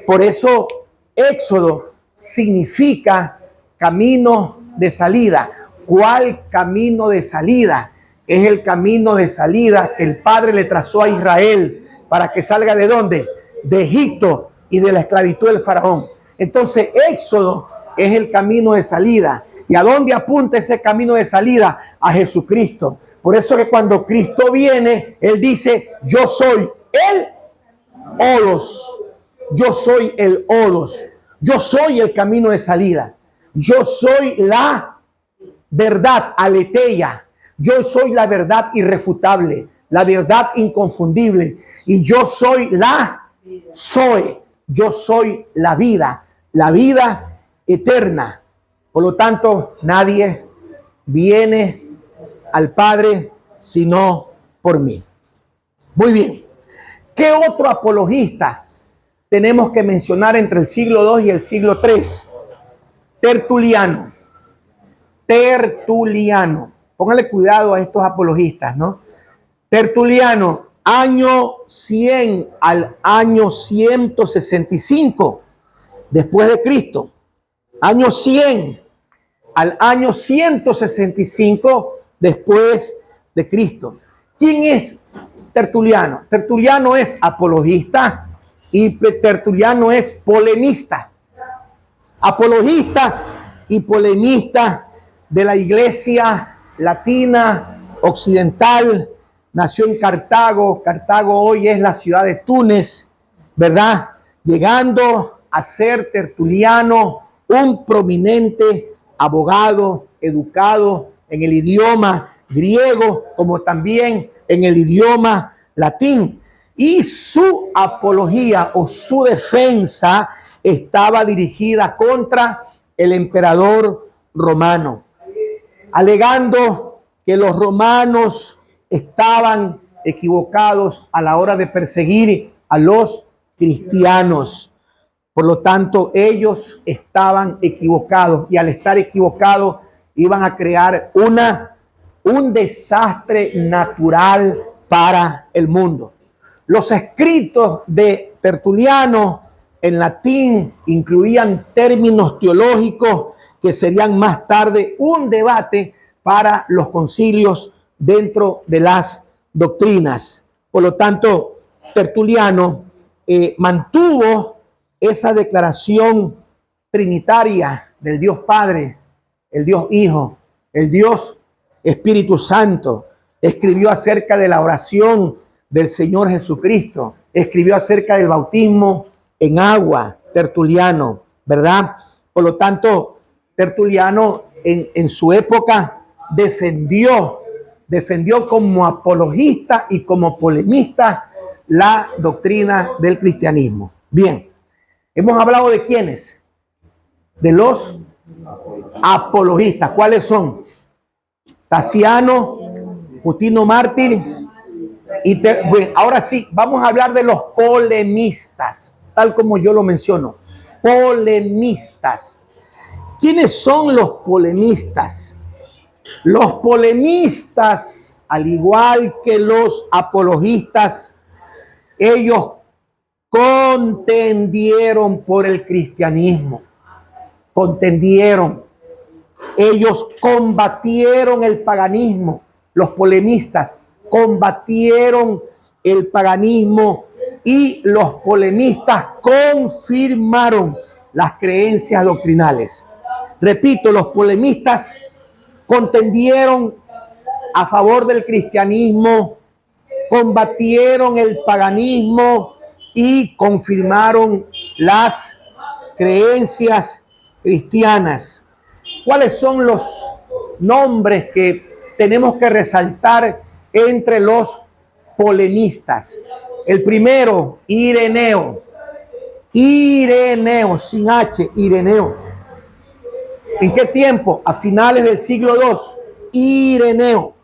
Por eso, éxodo significa camino de salida. ¿Cuál camino de salida? Es el camino de salida que el Padre le trazó a Israel para que salga ¿de dónde? De Egipto y de la esclavitud del faraón. Entonces, éxodo es el camino de salida. ¿Y a dónde apunta ese camino de salida? A Jesucristo. Por eso que cuando Cristo viene, Él dice, yo soy el odos. Yo soy el odos. Yo soy el camino de salida. Yo soy la verdad, aletheia. Yo soy la verdad irrefutable, la verdad inconfundible. Y yo soy la Zoe. Yo soy la vida eterna. Por lo tanto, nadie viene al Padre sino por mí. Muy bien. ¿Qué otro apologista tenemos que mencionar entre el siglo II y el siglo III? Tertuliano. Tertuliano. Póngale cuidado a estos apologistas, ¿no? Tertuliano, año 100 al año 165 después de Cristo. Año 100 al año 165 después de Cristo. ¿Quién es Tertuliano? Tertuliano es apologista y Tertuliano es polemista. Apologista y polemista de la iglesia latina occidental. Nació en Cartago. Cartago hoy es la ciudad de Túnez, ¿verdad? Llegando a ser Tertuliano un prominente abogado educado en el idioma griego como también en el idioma latín. y su apología o su defensa estaba dirigida contra el emperador romano, alegando que los romanos estaban equivocados a la hora de perseguir a los cristianos. Por lo tanto, ellos estaban equivocados y al estar equivocados iban a crear un desastre natural para el mundo. Los escritos de Tertuliano en latín incluían términos teológicos que serían más tarde un debate para los concilios dentro de las doctrinas. Por lo tanto, Tertuliano mantuvo esa declaración trinitaria del Dios Padre, el Dios Hijo, el Dios Espíritu Santo. Escribió acerca de la oración del Señor Jesucristo. Escribió acerca del bautismo en agua, Tertuliano, ¿verdad? Por lo tanto, Tertuliano en su época defendió como apologista y como polemista la doctrina del cristianismo. Bien, hemos hablado de quiénes, de los apologistas. ¿Cuáles son? Tasiano, Justino Mártir bueno, ahora sí, vamos a hablar de los polemistas, tal como yo lo menciono. Polemistas. ¿Quiénes son los polemistas? Los polemistas, al igual que los apologistas, ellos contendieron por el cristianismo. Contendieron. Ellos combatieron el paganismo. Los polemistas combatieron el paganismo y los polemistas confirmaron las creencias doctrinales. Repito, los polemistas contendieron a favor del cristianismo, combatieron el paganismo y confirmaron las creencias cristianas. ¿Cuáles son los nombres que tenemos que resaltar entre los polemistas? El primero, Ireneo. Ireneo, sin H, Ireneo. ¿En qué tiempo? A finales del siglo II. Ireneo.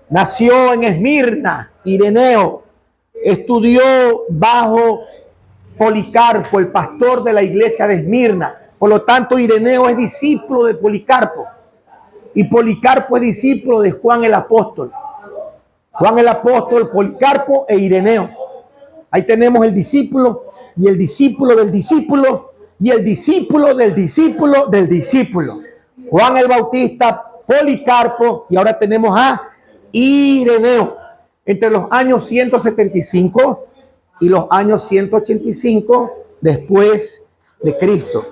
Nació en Esmirna, Ireneo. Estudió bajo Policarpo, el pastor de la iglesia de Esmirna. Por lo tanto, Ireneo es discípulo de Policarpo. Y Policarpo es discípulo de Juan el apóstol. Juan el apóstol, Policarpo e Ireneo. Ahí tenemos el discípulo y el discípulo del discípulo y el discípulo del discípulo del discípulo. Juan el Bautista, Policarpo y ahora tenemos a Ireneo. Entre los años 175 y los años 185 después de Cristo.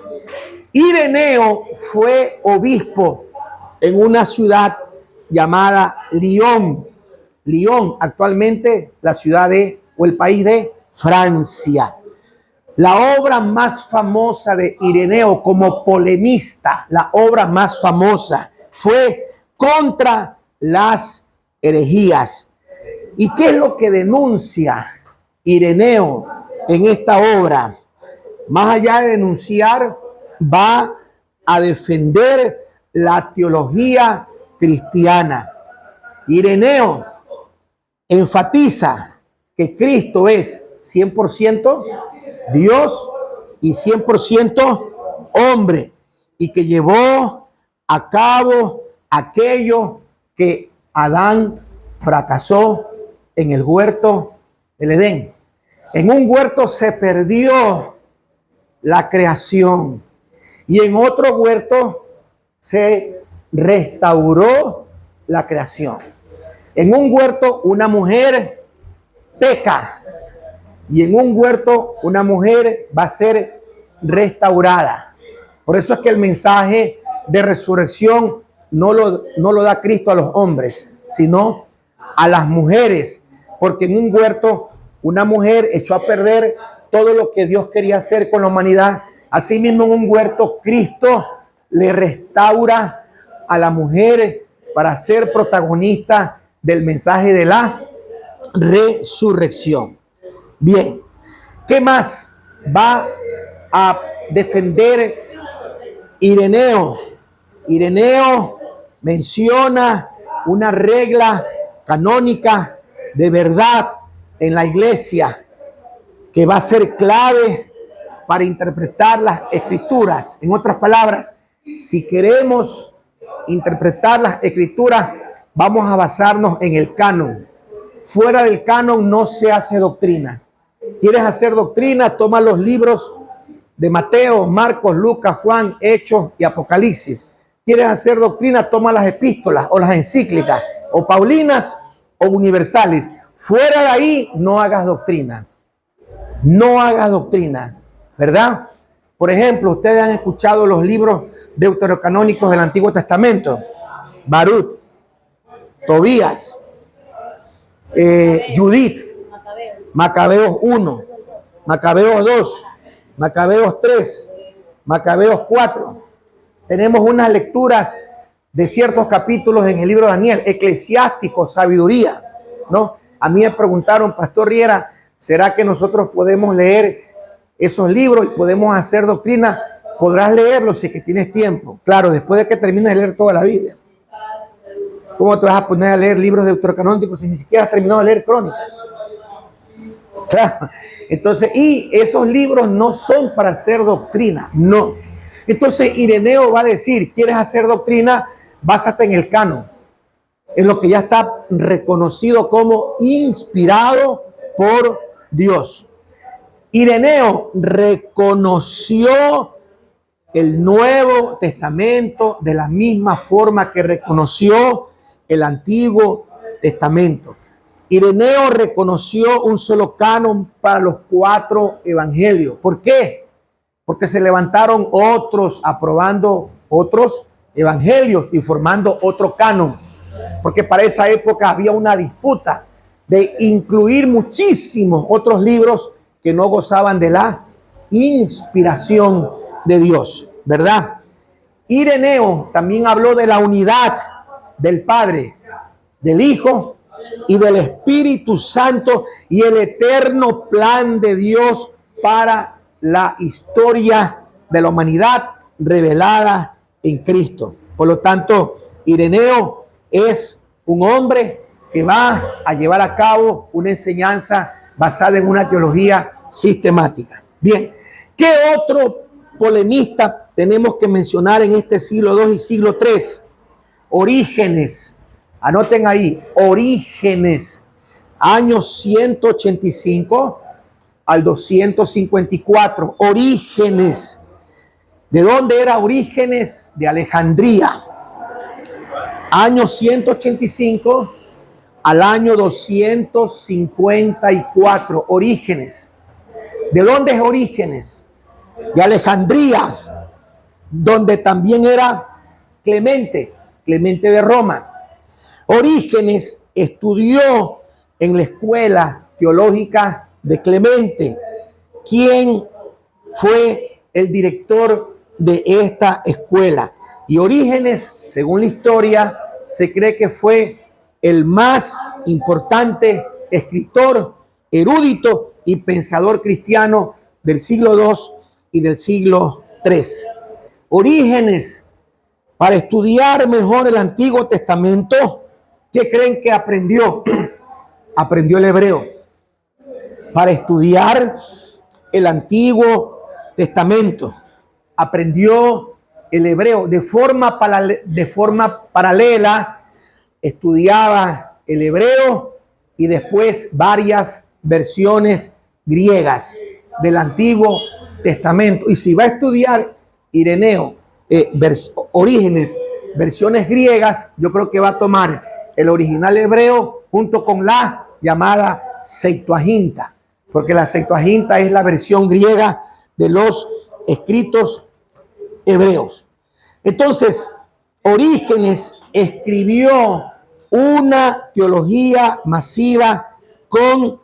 Ireneo fue obispo en una ciudad llamada Lyon. Lyon, actualmente la ciudad o el país de Francia. La obra más famosa de Ireneo como polemista, la obra más famosa fue contra las herejías. ¿Y qué es lo que denuncia Ireneo en esta obra? Más allá de denunciar, va a defender la teología cristiana. Ireneo enfatiza que Cristo es 100% Dios y 100% hombre, y que llevó a cabo aquello que Adán fracasó en el huerto del Edén. En un huerto se perdió la creación y en otro huerto se restauró la creación. En un huerto una mujer peca y en un huerto una mujer va a ser restaurada. Por eso es que el mensaje de resurrección no lo da Cristo a los hombres, sino a las mujeres, porque en un huerto una mujer echó a perder todo lo que Dios quería hacer con la humanidad. Asimismo, en un huerto Cristo le restaura a la mujer para ser protagonista del mensaje de la resurrección. Bien, ¿qué más va a defender Ireneo? Ireneo menciona una regla canónica de verdad en la iglesia que va a ser clave para interpretar las escrituras. En otras palabras, si queremos interpretar las escrituras, vamos a basarnos en el canon. Fuera del canon no se hace doctrina. ¿Quieres hacer doctrina? Toma los libros de Mateo, Marcos, Lucas, Juan, Hechos y Apocalipsis. ¿Quieres hacer doctrina? Toma las epístolas o las encíclicas, o paulinas o universales. Fuera de ahí, no hagas doctrina. No hagas doctrina, ¿verdad? Por ejemplo, ustedes han escuchado los libros deuterocanónicos del Antiguo Testamento. Barut, Tobías, Judith, Macabeos 1, Macabeos 2, Macabeos 3, Macabeos 4. Tenemos unas lecturas de ciertos capítulos en el libro de Daniel, Eclesiástico, Sabiduría, ¿no? A mí me preguntaron, Pastor Riera, ¿será que nosotros podemos leer esos libros y podemos hacer doctrina? Podrás leerlos si es que tienes tiempo. Claro, después de que termines de leer toda la Biblia. ¿Cómo te vas a poner a leer libros deuterocanónicos si ni siquiera has terminado de leer crónicas? Claro. Entonces, y esos libros no son para hacer doctrina, no. Entonces, Ireneo va a decir, ¿quieres hacer doctrina? Básate en el canon, en lo que ya está reconocido como inspirado por Dios. Ireneo reconoció el Nuevo Testamento de la misma forma que reconoció el Antiguo Testamento. Ireneo reconoció un solo canon para los 4 evangelios. ¿Por qué? Porque se levantaron otros aprobando otros evangelios y formando otro canon. Porque para esa época había una disputa de incluir muchísimos otros libros que no gozaban de la inspiración de Dios, ¿verdad? Ireneo también habló de la unidad del Padre, del Hijo y del Espíritu Santo y el eterno plan de Dios para la historia de la humanidad revelada en Cristo. Por lo tanto, Ireneo es un hombre que va a llevar a cabo una enseñanza basada en una teología sistemática. Bien, ¿qué otro polemista tenemos que mencionar en este siglo II y siglo III? Orígenes. Anoten ahí, Orígenes, años 185 al 254. Orígenes. ¿De dónde era Orígenes? De Alejandría. Año 185 al año 254. Orígenes. ¿De dónde es Orígenes? De Alejandría, donde también era Clemente de Roma. Orígenes estudió en la escuela teológica de Clemente. ¿Quién fue el director de esta escuela? Y Orígenes, según la historia, se cree que fue el más importante escritor, erudito y pensador cristiano del siglo II y del siglo III. Orígenes, para estudiar mejor el Antiguo Testamento, ¿qué creen que aprendió? Aprendió el hebreo. Para estudiar el Antiguo Testamento, aprendió el hebreo. De forma paralela, estudiaba el hebreo y después varias versiones griegas del Antiguo Testamento. Y si va a estudiar Ireneo, Orígenes, versiones griegas, yo creo que va a tomar el original hebreo junto con la llamada Septuaginta, porque la Septuaginta es la versión griega de los escritos hebreos. Entonces, Orígenes escribió una teología masiva con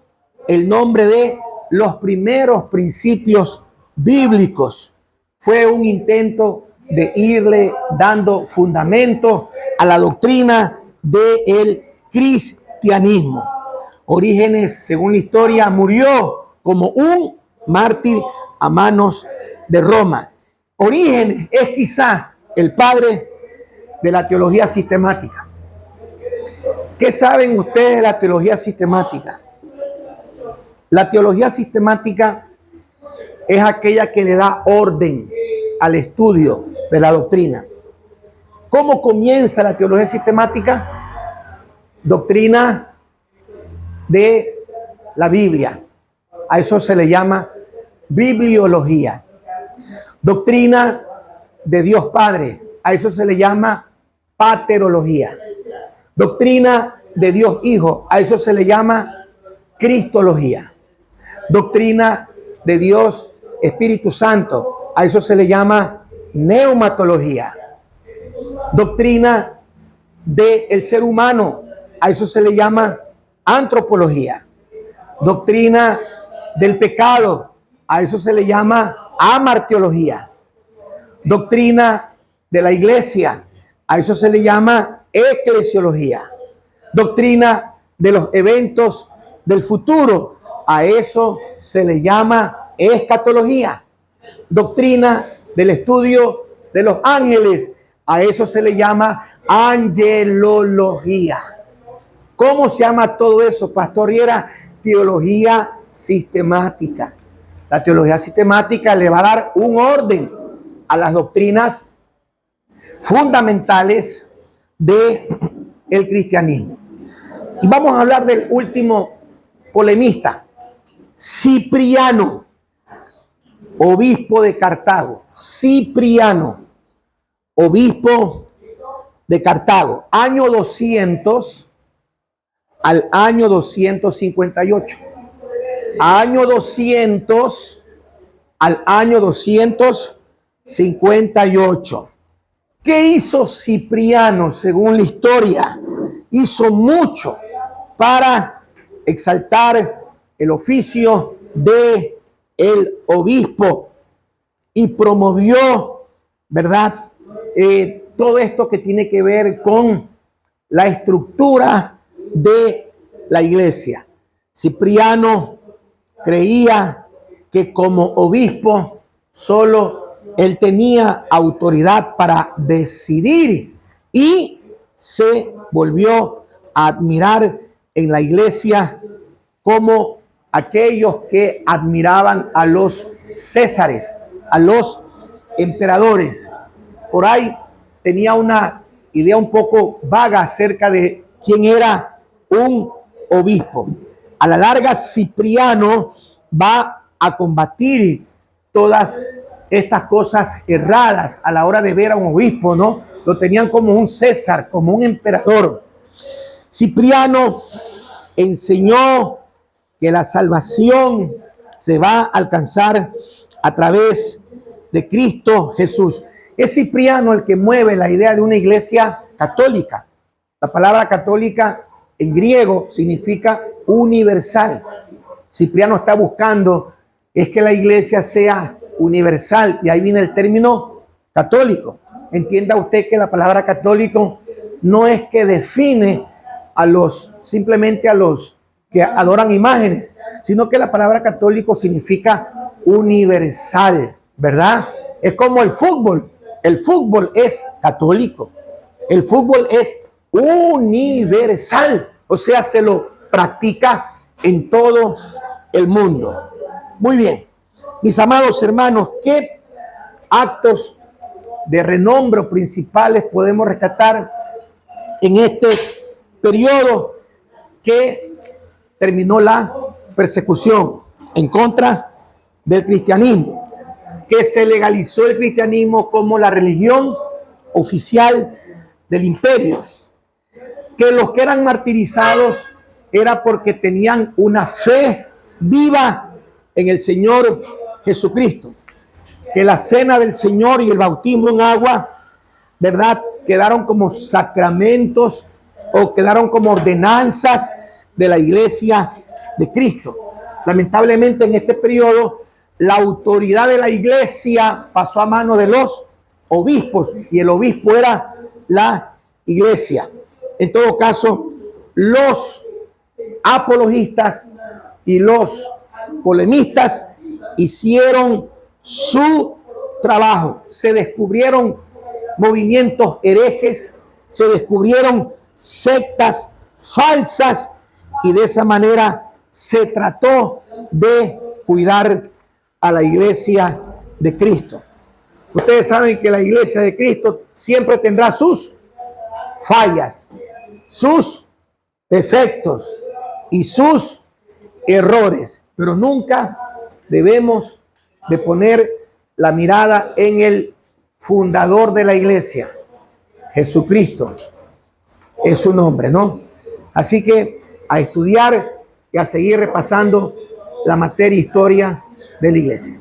el nombre de los primeros principios bíblicos. Fue un intento de irle dando fundamento a la doctrina del cristianismo. Orígenes, según la historia, murió como un mártir a manos de Roma. Orígenes es quizá el padre de la teología sistemática. ¿Qué saben ustedes de la teología sistemática? La teología sistemática es aquella que le da orden al estudio de la doctrina. ¿Cómo comienza la teología sistemática? Doctrina de la Biblia. A eso se le llama bibliología. Doctrina de Dios Padre. A eso se le llama paterología. Doctrina de Dios Hijo. A eso se le llama cristología. Doctrina de Dios Espíritu Santo. A eso se le llama neumatología. Doctrina del ser humano. A eso se le llama antropología. Doctrina del pecado. A eso se le llama amartiología. Doctrina de la iglesia. A eso se le llama eclesiología. Doctrina de los eventos del futuro. A eso se le llama escatología. Doctrina del estudio de los ángeles. A eso se le llama angelología. ¿Cómo se llama todo eso, pastor? Y era teología sistemática. La teología sistemática le va a dar un orden a las doctrinas fundamentales del cristianismo. Y vamos a hablar del último polemista, Cipriano, obispo de Cartago. Cipriano, obispo de Cartago, año 200 al año 258. Año 200 al año 258. ¿Qué hizo Cipriano según la historia? Hizo mucho para exaltar el oficio de el obispo y promovió, ¿verdad? Todo esto que tiene que ver con la estructura de la iglesia. Cipriano creía que como obispo solo él tenía autoridad para decidir y se volvió a admirar en la iglesia como aquellos que admiraban a los césares, a los emperadores. Por ahí tenía una idea un poco vaga acerca de quién era un obispo. A la larga, Cipriano va a combatir todas estas cosas erradas a la hora de ver a un obispo, ¿no? Lo tenían como un César, como un emperador. Cipriano enseñó que la salvación se va a alcanzar a través de Cristo Jesús. Es Cipriano el que mueve la idea de una iglesia católica. La palabra católica en griego significa universal. Cipriano está buscando es que la iglesia sea universal, y ahí viene el término católico. Entienda usted que la palabra católico no es que define simplemente a los que adoran imágenes, sino que la palabra católico significa universal, ¿verdad? Es como el fútbol. El fútbol es católico. El fútbol es universal. O sea, se lo practica en todo el mundo. Muy bien. Mis amados hermanos, ¿qué actos de renombre principales podemos rescatar en este periodo que terminó la persecución en contra del cristianismo? Que se legalizó el cristianismo como la religión oficial del imperio. Que los que eran martirizados era porque tenían una fe viva en el Señor Jesucristo. Que la cena del Señor y el bautismo en agua, ¿verdad?, quedaron como sacramentos o quedaron como ordenanzas de la iglesia de Cristo. Lamentablemente en este periodo la autoridad de la iglesia pasó a manos de los obispos y el obispo era la iglesia. En todo caso, los apologistas y los polemistas hicieron su trabajo. Se descubrieron movimientos herejes, se descubrieron sectas falsas y de esa manera se trató de cuidar a la iglesia de Cristo. Ustedes saben que la iglesia de Cristo siempre tendrá sus fallas, sus defectos y sus errores, pero nunca debemos de poner la mirada en el fundador de la iglesia. Jesucristo es su nombre, ¿no? Así que a estudiar y a seguir repasando la materia historia de la iglesia.